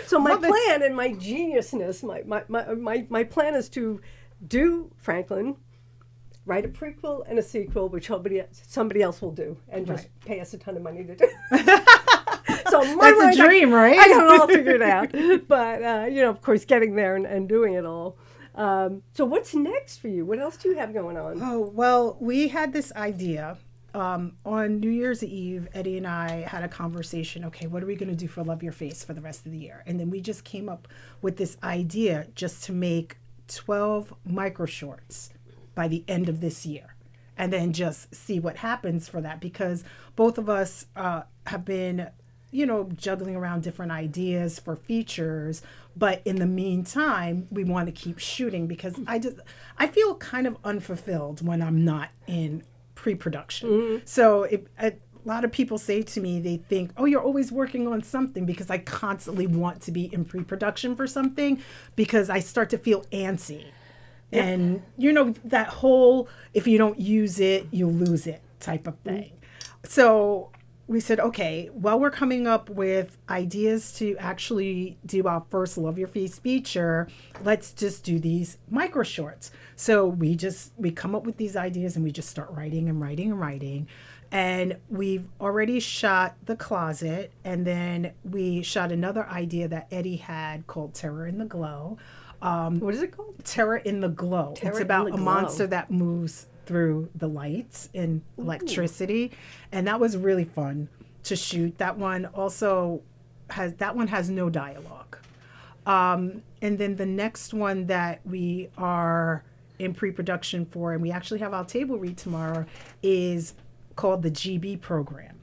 So my plan and my geniusness, my plan is to do Franklin, write a prequel and a sequel, which somebody else will do, and just pay us a ton of money to do. So That's a dream, right? I got it all figured out. But, of course, getting there and doing it all. So what's next for you? What else do you have going on? Oh, well, we had this idea. On New Year's Eve, Eddie and I had a conversation. Okay, what are we going to do for Love Your Face for the rest of the year? And then we just came up with this idea just to make 12 micro shorts by the end of this year. And then just see what happens for that, because both of us have been, juggling around different ideas for features. But in the meantime, we want to keep shooting, because I feel kind of unfulfilled when I'm not in pre-production. Mm-hmm. So a lot of people say to me, they think, oh, you're always working on something, because I constantly want to be in pre-production for something, because I start to feel antsy. Yep. And that whole, if you don't use it, you lose it type of thing. So we said, okay, while we're coming up with ideas to actually do our first Love Your Face feature, let's just do these micro shorts. So we come up with these ideas and we just start writing and writing and writing. And we've already shot The Closet, and then we shot another idea that Eddie had called Terror in the Glow. What is it called? Terror in the Glow. It's about a monster that moves through the lights and electricity. And that was really fun to shoot. That one has no dialogue. And then the next one that we are in pre-production for, and we actually have our table read tomorrow, is called the GB program.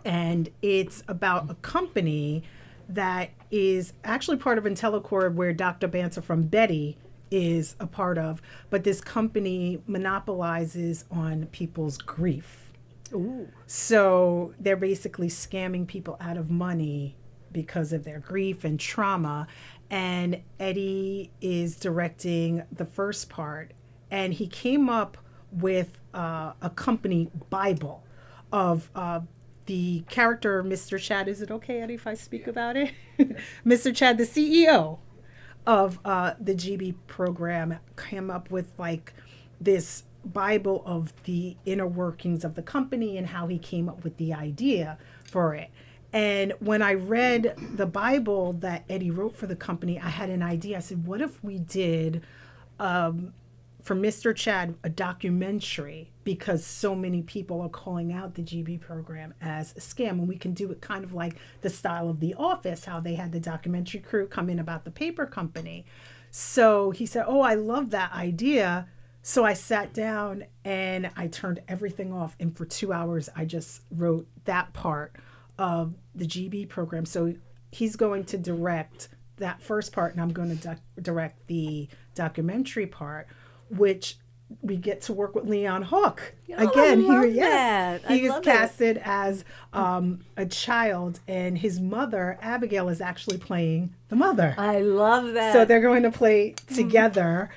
And it's about a company that is actually part of IntelliCorp, where Dr. Banter from Betty is a part of. But this company monopolizes on people's grief. Ooh. So they're basically scamming people out of money because of their grief and trauma. And Eddie is directing the first part. And he came up with a company Bible of the character Mr. Chad. Is it okay, Eddie, if I speak about it? Mr. Chad, the CEO of the GB program, came up with like this Bible of the inner workings of the company and how he came up with the idea for it. And when I read the Bible that Eddie wrote for the company, I had an idea. I said, what if we did, for Mr. Chad, a documentary, because so many people are calling out the GB program as a scam, and we can do it kind of like the style of The Office, how they had the documentary crew come in about the paper company. So he said, oh, I love that idea. So I sat down and I turned everything off, and for 2 hours I just wrote that part of the GB program. So he's going to direct that first part, and I'm going to direct the documentary part, which we get to work with Leon Hook. Again, he is casted as a child, and his mother, Abigail, is actually playing the mother. I love that. So they're going to play together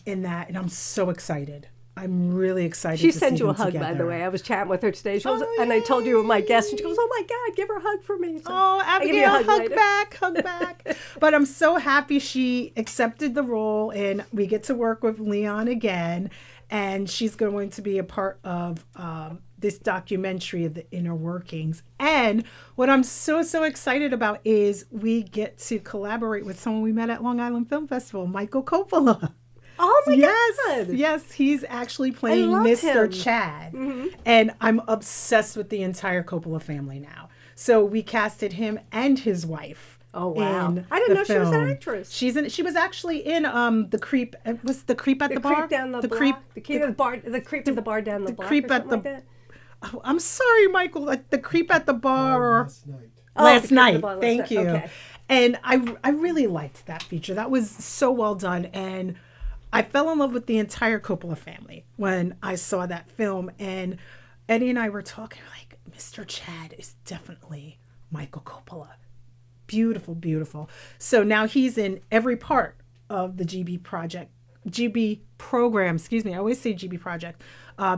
in that, and I'm so excited. I'm really excited to see them together. She sent you a hug, by the way. I was chatting with her today. She goes, and I told you were my guest, and she goes, oh my God, give her a hug for me. So Abigail, hug back. But I'm so happy she accepted the role, and we get to work with Leon again, and she's going to be a part of this documentary of the inner workings. And what I'm so excited about is we get to collaborate with someone we met at Long Island Film Festival, Michael Coppola. Oh my God. Yes, he's actually playing Mr. Chad. Mm-hmm. And I'm obsessed with the entire Coppola family now. So we casted him and his wife. Oh wow! I didn't know she was an actress. She was actually in The Creep. Was The Creep at the bar? Creep down the block. The creep at the bar down the block. Creep at the. Like that? Oh, I'm sorry, Michael. The Creep at the bar. Last night. Last night. Thank you. Okay. And I really liked that feature. That was so well done, and I fell in love with the entire Coppola family when I saw that film. And Eddie and I were talking like, Mr. Chad is definitely Michael Coppola. Beautiful, beautiful. So now he's in every part of the GB program. I always say GB project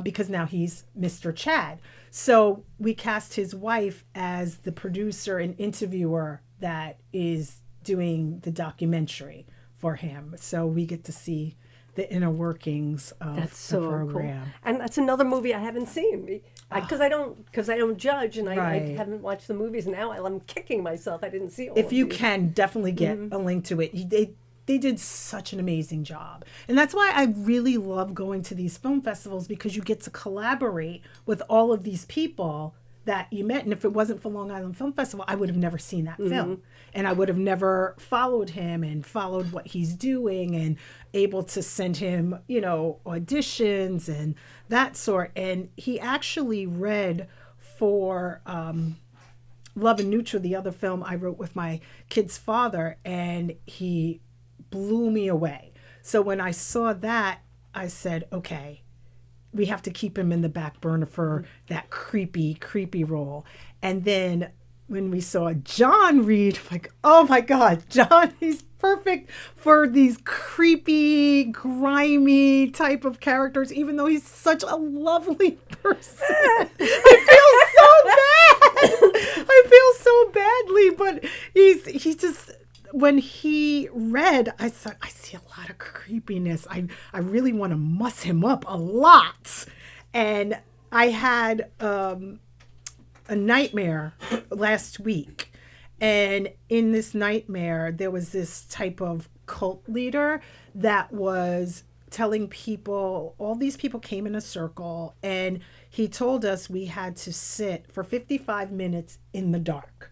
because now he's Mr. Chad. So we cast his wife as the producer and interviewer that is doing the documentary for him. So we get to see the inner workings of That's the so program. cool. And that's another movie I haven't seen because I don't judge, and I Right. haven't watched the movies. Now I'm kicking myself. I didn't see all If of you these. can, definitely get a link to it. They did such an amazing job. And that's why I really love going to these film festivals, because you get to collaborate with all of these people that you met. And if it wasn't for Long Island Film Festival, I would have never seen that film. And I would have never followed him and followed what he's doing and able to send him, auditions and that sort. And he actually read for Love and Neutral, the other film I wrote with my kid's father, and he blew me away. So when I saw that, I said, okay, we have to keep him in the back burner for that creepy role. And then when we saw John read, I'm like, oh my God, John, he's perfect for these creepy, grimy type of characters, even though he's such a lovely person. I feel so badly, but he's just, when he read, I said, I see a lot of creepiness. I really want to muss him up a lot. And I had a nightmare last week. And in this nightmare, there was this type of cult leader that was telling people, all these people came in a circle, and he told us we had to sit for 55 minutes in the dark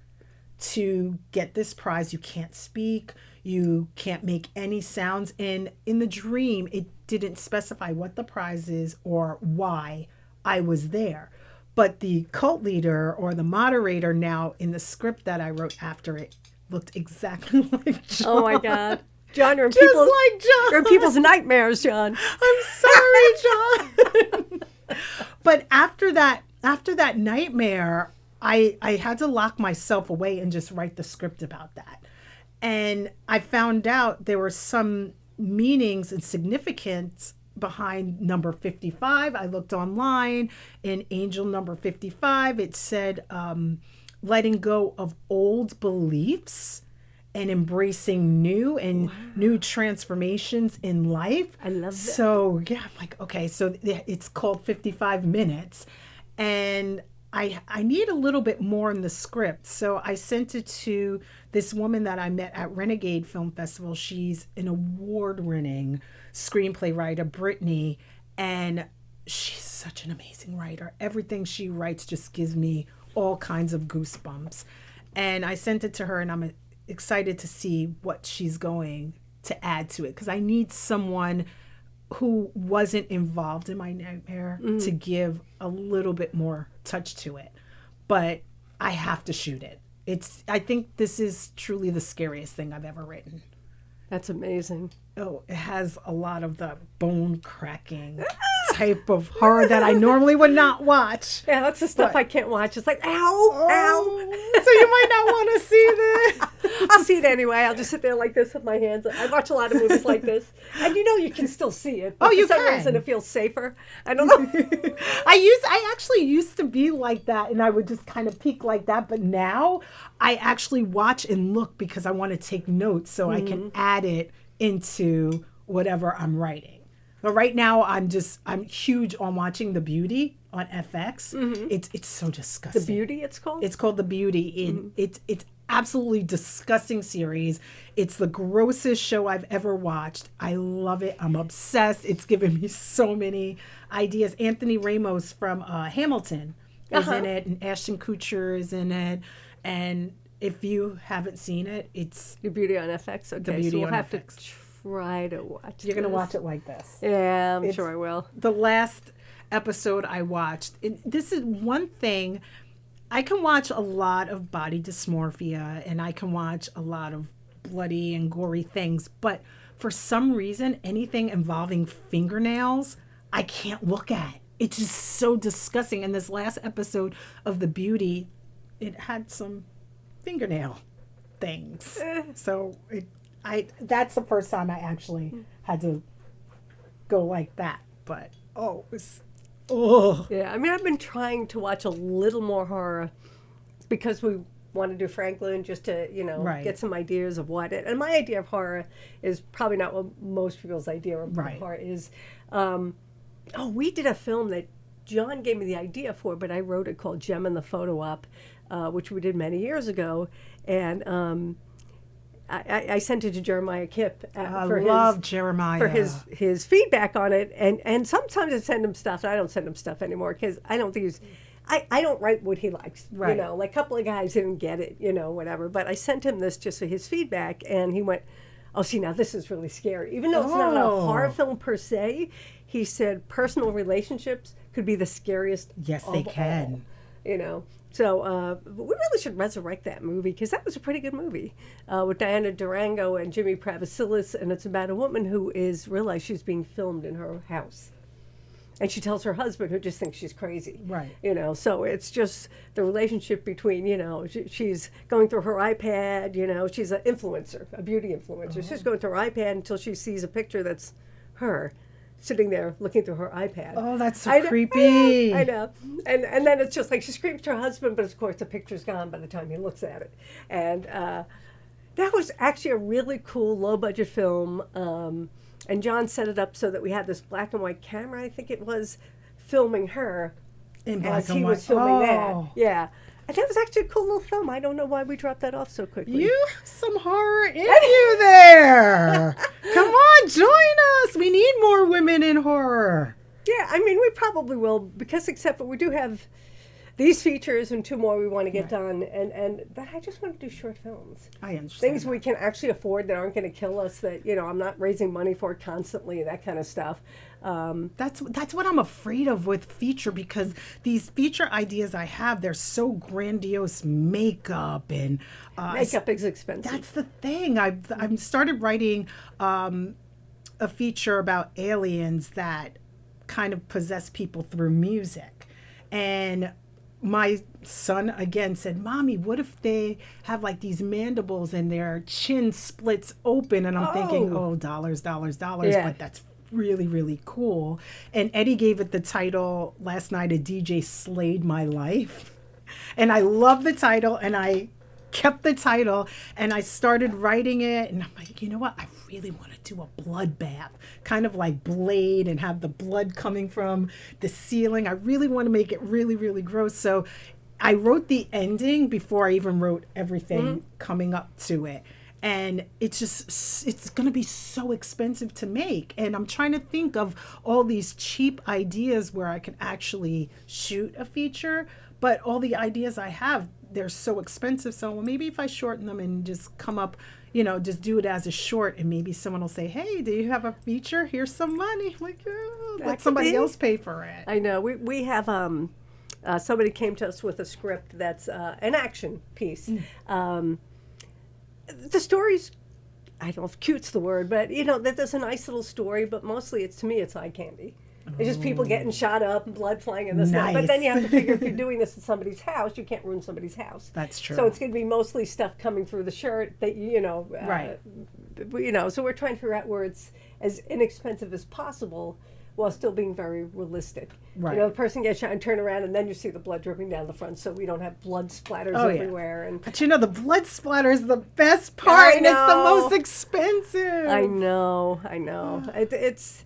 to get this prize. You can't speak, you can't make any sounds. And in the dream, it didn't specify what the prize is or why I was there. But the cult leader or the moderator, now in the script that I wrote after it, looked exactly like John. Oh my God. John, you're in Just people's, like John. you're in people's nightmares, John. I'm sorry, John. But after that nightmare, I had to lock myself away and just write the script about that. And I found out there were some meanings and significance behind number 55. I looked online, in Angel number 55, it said letting go of old beliefs and embracing new and new transformations in life. I love that. So yeah, I'm like, okay, so it's called 55 minutes. And I need a little bit more in the script. So I sent it to this woman that I met at Renegade Film Festival. She's an award-winning screenplay writer, Brittany, and she's such an amazing writer. Everything she writes just gives me all kinds of goosebumps. And I sent it to her, and I'm excited to see what she's going to add to it, because I need someone who wasn't involved in my nightmare to give a little bit more touch to it. But I have to shoot it. I think this is truly the scariest thing I've ever written. That's amazing. Oh, it has a lot of the bone cracking type of horror that I normally would not watch. Yeah, that's the stuff I can't watch. It's like, ow. So you might not want to see this. I'll see it anyway. I'll just sit there like this with my hands. I watch a lot of movies like this. And you can still see it. But Oh, you for some can. reason it feels safer. I don't know. I actually used to be like that, and I would just kind of peek like that. But now I actually watch and look because I want to take notes so I can add it into whatever I'm writing. But right now I'm huge on watching The Beauty on FX. It's so disgusting. The Beauty, it's called? It's called The Beauty. It's absolutely disgusting series. It's the grossest show I've ever watched. I love it. I'm obsessed. It's given me so many ideas. Anthony Ramos from Hamilton is in it, and Ashton Kutcher is in it. And if you haven't seen it, it's The Beauty on FX. Okay, The Beauty so we'll on have FX. to try to watch You're going to this. watch it like this. Yeah, I'm sure I will. The last episode I watched, this is one thing, I can watch a lot of body dysmorphia and I can watch a lot of bloody and gory things, but for some reason, anything involving fingernails, I can't look at. It's just so disgusting. And this last episode of The Beauty, it had some fingernail things. So that's the first time I actually had to go like that. But Yeah, I mean, I've been trying to watch a little more horror because we want to do Franklin just to, Right. get some ideas of what it. And my idea of horror is probably not what most people's idea of Right. horror is. We did a film that John gave me the idea for, but I wrote it called Gem and the Photo Op, which we did many years ago. And I sent it to Jeremiah Kipp Jeremiah. for his feedback on it. And sometimes I send him stuff, and I don't send him stuff anymore because I don't think I don't write what he likes. Right. Like a couple of guys didn't get it, whatever. But I sent him this just for his feedback, and he went, "Oh, see, now this is really scary." Even though it's not a horror film per se, he said personal relationships could be the scariest. Yes, of they can. all, So we really should resurrect that movie because that was a pretty good movie with Diana Durango and Jimmy Pravasilis, and it's about a woman who is realized she's being filmed in her house. And she tells her husband, who just thinks she's crazy. Right. So it's just the relationship between, she's going through her iPad, she's an influencer, a beauty influencer. She's going through her iPad until she sees a picture that's her sitting there looking through her iPad. Oh, that's so creepy. I know. And then it's just like she screams to her husband, but of course the picture's gone by the time he looks at it. And that was actually a really cool low-budget film. And John set it up so that we had this black and white camera, I think it was, filming her In black as and he white. was filming that. Oh. Yeah. And that was actually a cool little film. I don't know why we dropped that off so quickly. You have some horror in you there. Come on, join us. We need more women in horror. Yeah, I mean, we probably will, because except for we do have these features and 2 more we want to get done. And I just want to do short films. I understand. Things we can actually afford that aren't going to kill us, that, I'm not raising money for constantly, that kind of stuff. That's what I'm afraid of with feature, because these feature ideas I have, they're so grandiose, makeup and Makeup is expensive. that's the thing. I've started writing a feature about aliens that kind of possess people through music, and my son again said, "Mommy, what if they have like these mandibles and their chin splits open?" And I'm thinking, "Oh, dollars, Yeah. but that's really, really cool." And Eddie gave it the title last night, "A DJ Slayed My Life." And I love the title, and I kept the title, and I started writing it, and I'm like, you know what? I really want to do a bloodbath, kind of like Blade, and have the blood coming from the ceiling. I really want to make it really, really gross. So I wrote the ending before I even wrote everything coming up to it. And it's going to be so expensive to make. And I'm trying to think of all these cheap ideas where I can actually shoot a feature. But all the ideas I have, they're so expensive. So maybe if I shorten them and just come up, just do it as a short, and maybe someone will say, "Hey, do you have a feature? Here's some money." Like, let somebody else pay for it. I know. We have somebody came to us with a script that's an action piece. The story's, I don't know if cute's the word, but that there's a nice little story, but mostly to me it's eye candy. It's just people getting shot up and blood flying and this and that. But then you have to figure, if you're doing this in somebody's house, you can't ruin somebody's house. That's true. So it's going to be mostly stuff coming through the shirt that Right. So we're trying to figure out where it's as inexpensive as possible while still being very realistic. Right. The person gets shot and turn around, and then you see the blood dripping down the front, so we don't have blood splatters Oh, yeah. everywhere. And But the blood splatter is the best part, and it's the know. most expensive. I know. It's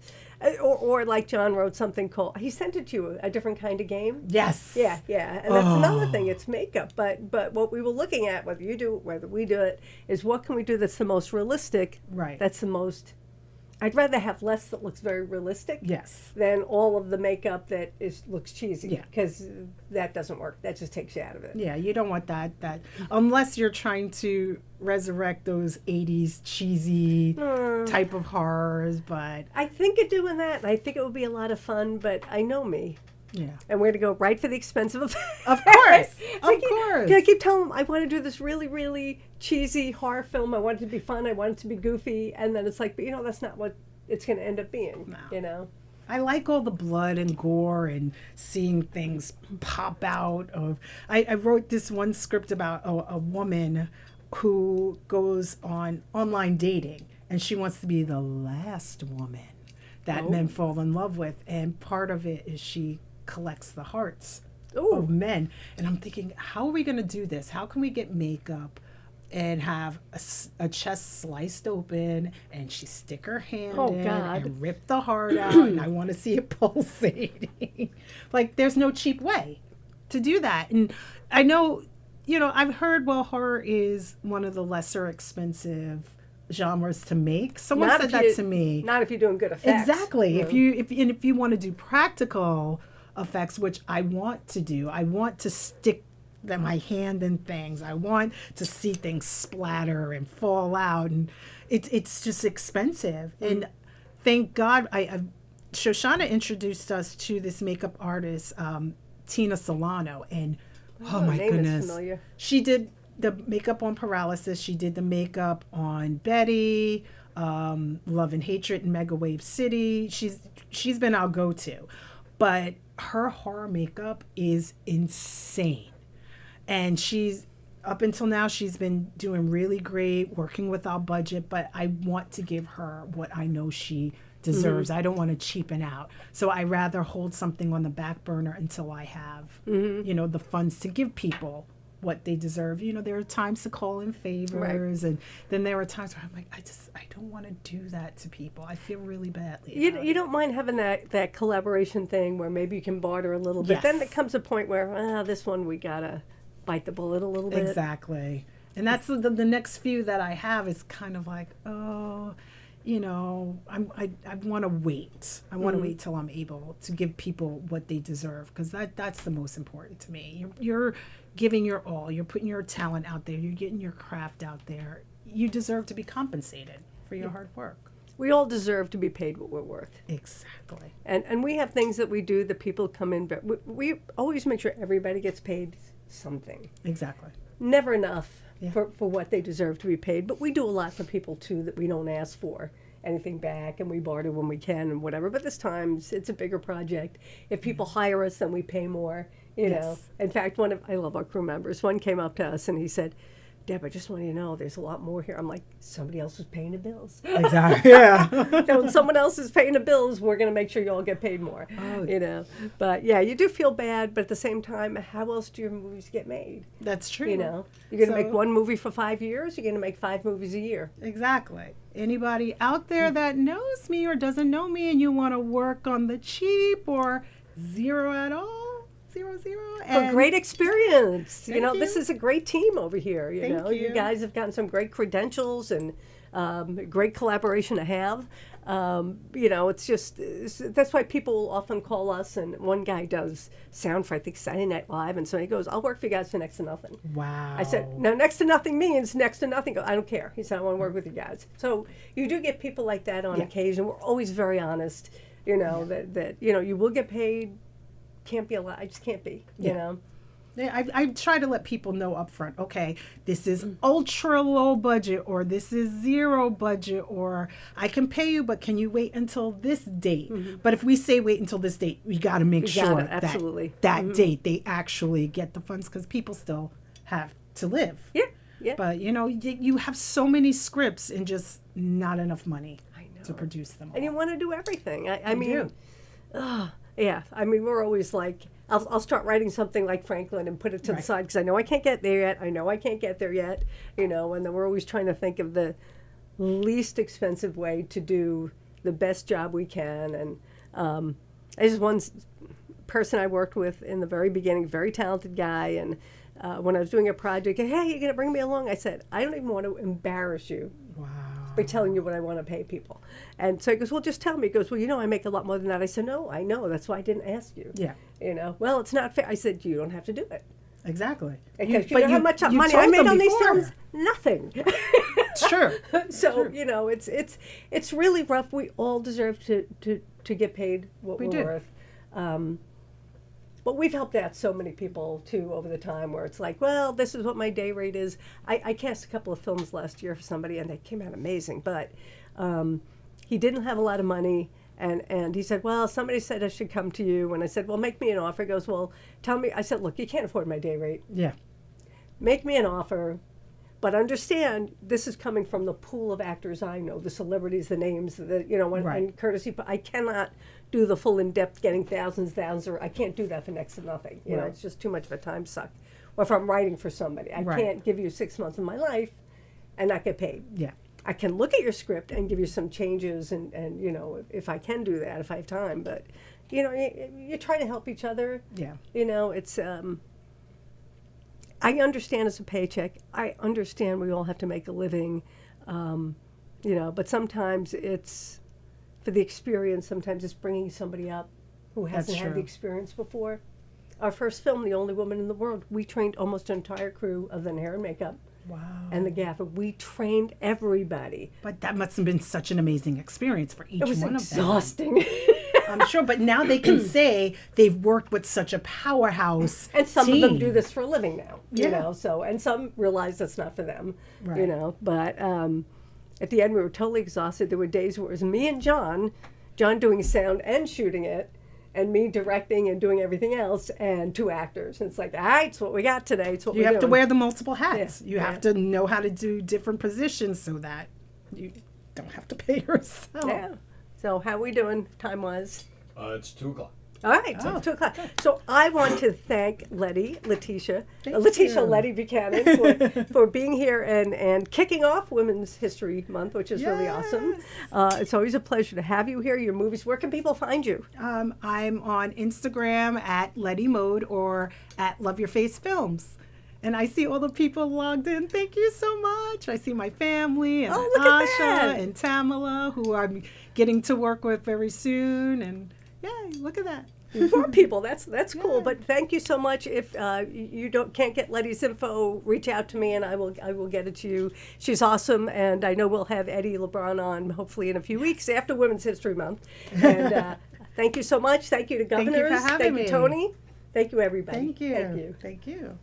or like John wrote something called, he sent it to you, a different kind of game. Yes. Yeah, and that's another thing. It's makeup, but what we were looking at, whether we do it, is what can we do that's the most realistic? Right. That's the most. I'd rather have less that looks very realistic. Yes. Than all of the makeup that looks cheesy. Yeah. Because that doesn't work. That just takes you out of it. Yeah, you don't want that unless you're trying to resurrect those 80s cheesy type of horrors, but I think of doing that, and I think it would be a lot of fun. But I know me. yeah. And we're going to go right for the expensive effects. Of course. I Of course. keep telling them I want to do this really, really cheesy horror film. I want it to be fun. I want it to be goofy. And then it's like, but that's not what it's going to end up being. No. I like all the blood and gore and seeing things pop out of. I wrote this one script about a woman who goes on online dating, and she wants to be the last woman that men fall in love with. And part of it is she collects the hearts of men. And I'm thinking, how are we going to do this? How can we get makeup and have a chest sliced open and she stick her hand in and rip the heart out and I want to see it pulsating. Like, there's no cheap way to do that. And I know, I've heard, well, horror is one of the lesser expensive genres to make. Someone said that to me. Not if you're doing good effects. Exactly. If you want to do practical effects, which I want to do, I want to stick my hand in things. I want to see things splatter and fall out, and it's just expensive. And thank God, Shoshana introduced us to this makeup artist, Tina Solano, and oh my goodness, she did the makeup on Paralysis. She did the makeup on Betty, Love and Hatred in Megawave City. She's been our go-to, but her horror makeup is insane. And she's, up until now, she's been doing really great, working with our budget, but I want to give her what I know she deserves. I don't want to cheapen out. So I rather hold something on the back burner until I have, the funds to give people what they deserve. There are times to call in favors, and then there are times where I'm like, I don't want to do that to people. I feel really badly. You don't mind having that collaboration thing where maybe you can barter a little bit. Yes. Then there comes a point where, this one we gotta bite the bullet a little bit. Exactly. And that's the next few that I have is kind of like, I want to wait. I want to wait till I'm able to give people what they deserve, because that's the most important to me. You're giving your all. You're putting your talent out there. You're getting your craft out there. You deserve to be compensated for your hard work. We all deserve to be paid what we're worth. Exactly. And we have things that we do that people come in, but we always make sure everybody gets paid something. Exactly. Never enough for what they deserve to be paid, but we do a lot for people too that we don't ask for anything back, and we barter when we can and whatever. But this time it's a bigger project. If people hire us, then we pay more. You know. In fact, I love our crew members. One came up to us and he said, "Deb, I just want you to know there's a lot more here." I'm like, somebody else is paying the bills. Exactly. Yeah. When someone else is paying the bills, we're going to make sure you all get paid more. But yeah, you do feel bad, but at the same time, how else do your movies get made? That's true. You're going to make one movie for 5 years. You're going to make 5 movies a year. Exactly. Anybody out there that knows me or doesn't know me, and you want to work on the cheap or zero at all? 0. For great experience. This you. is a great team over here. Thank you. You guys have gotten some great credentials and great collaboration to have. It's just, that's why people often call us, and one guy does sound for, I think, Saturday Night Live, and so he goes, "I'll work for you guys for next to nothing." Wow. I said, "No, next to nothing means next to nothing." I don't care. He said, "I want to work with you guys." So you do get people like that on occasion. We're always very honest, that you will get paid. Can't be a lot. I just can't be, you know. Yeah, I try to let people know up front, okay, this is ultra low budget, or this is 0 budget, or I can pay you, but can you wait until this date? But if we say wait until this date, we got to make sure that date they actually get the funds, because people still have to live. Yeah. But, you have so many scripts and just not enough money to produce them all. And you want to do everything. I mean, we're always like, I'll start writing something like Franklin and put it to the side because I know I can't get there yet. And then we're always trying to think of the least expensive way to do the best job we can. And there's one person I worked with in the very beginning, very talented guy, and when I was doing a project, "Hey, you're going to bring me along?" I said, "I don't even want to embarrass you." Wow. By telling you what I want to pay people. And so he goes, "Well, just tell me." He goes, "Well, I make a lot more than that." I said, "No, I know. That's why I didn't ask you." Yeah. "Well, it's not fair." I said, "You don't have to do it." Exactly. Because you know how much money I made on these films? Nothing. It's true. So, it's really rough. We all deserve to get paid what we're worth. But we've helped out so many people, too, over the time where it's like, well, this is what my day rate is. I cast a couple of films last year for somebody, and they came out amazing. But he didn't have a lot of money, and he said, "Well, somebody said I should come to you." And I said, "Well, make me an offer." He goes, "Well, tell me." I said, "Look, you can't afford my day rate. Yeah. Make me an offer, But understand, this is coming from the pool of actors I know, the celebrities, the names, and courtesy. But I cannot do the full in-depth, getting thousands, or I can't do that for next to nothing. You know, it's just too much of a time suck. Or if I'm writing for somebody, I can't give you 6 months of my life and not get paid. Yeah. I can look at your script and give you some changes, and if I can do that, if I have time. But, you try to help each other. Yeah. It's... I understand it's a paycheck. I understand we all have to make a living, but sometimes it's for the experience. Sometimes it's bringing somebody up who hasn't had the experience before. Our first film, The Only Woman in the World, we trained almost an entire crew other than hair and makeup. Wow. And the gaffer. We trained everybody. But that must have been such an amazing experience for each one of them. It was exhausting. I'm sure, but now they can say they've worked with such a powerhouse And some team. of them do this for a living now, Yeah. and some realize that's not for them, Right. But at the end, we were totally exhausted. There were days where it was me and John doing sound and shooting it, and me directing and doing everything else, and 2 actors. And it's like, all right, it's what we got today. It's what You we're have to doing. wear the multiple hats. Yeah. You have to know how to do different positions so that you don't have to pay yourself. Yeah. So how we doing time-wise? It's 2 o'clock. All right, so 2 o'clock. So I want to thank Letitia Thank Letitia you. Letty Buchanan for being here and kicking off Women's History Month, which is really awesome. It's always a pleasure to have you here. Your movies, where can people find you? I'm on Instagram at Letty Mode or at Love Your Face Films. And I see all the people logged in. Thank you so much. I see my family and Oh, look at Asha that. and Tamala, who I'm getting to work with very soon. And yay, look at that. 4 people. That's cool. But thank you so much. If you can't get Letty's info, reach out to me and I will get it to you. She's awesome, and I know we'll have Eddie LeBron on hopefully in a few weeks after Women's History Month. And thank you so much. Thank you to Thank you governors. for having Thank you, me. Tony. Thank you, everybody. Thank you. Thank you. Thank you.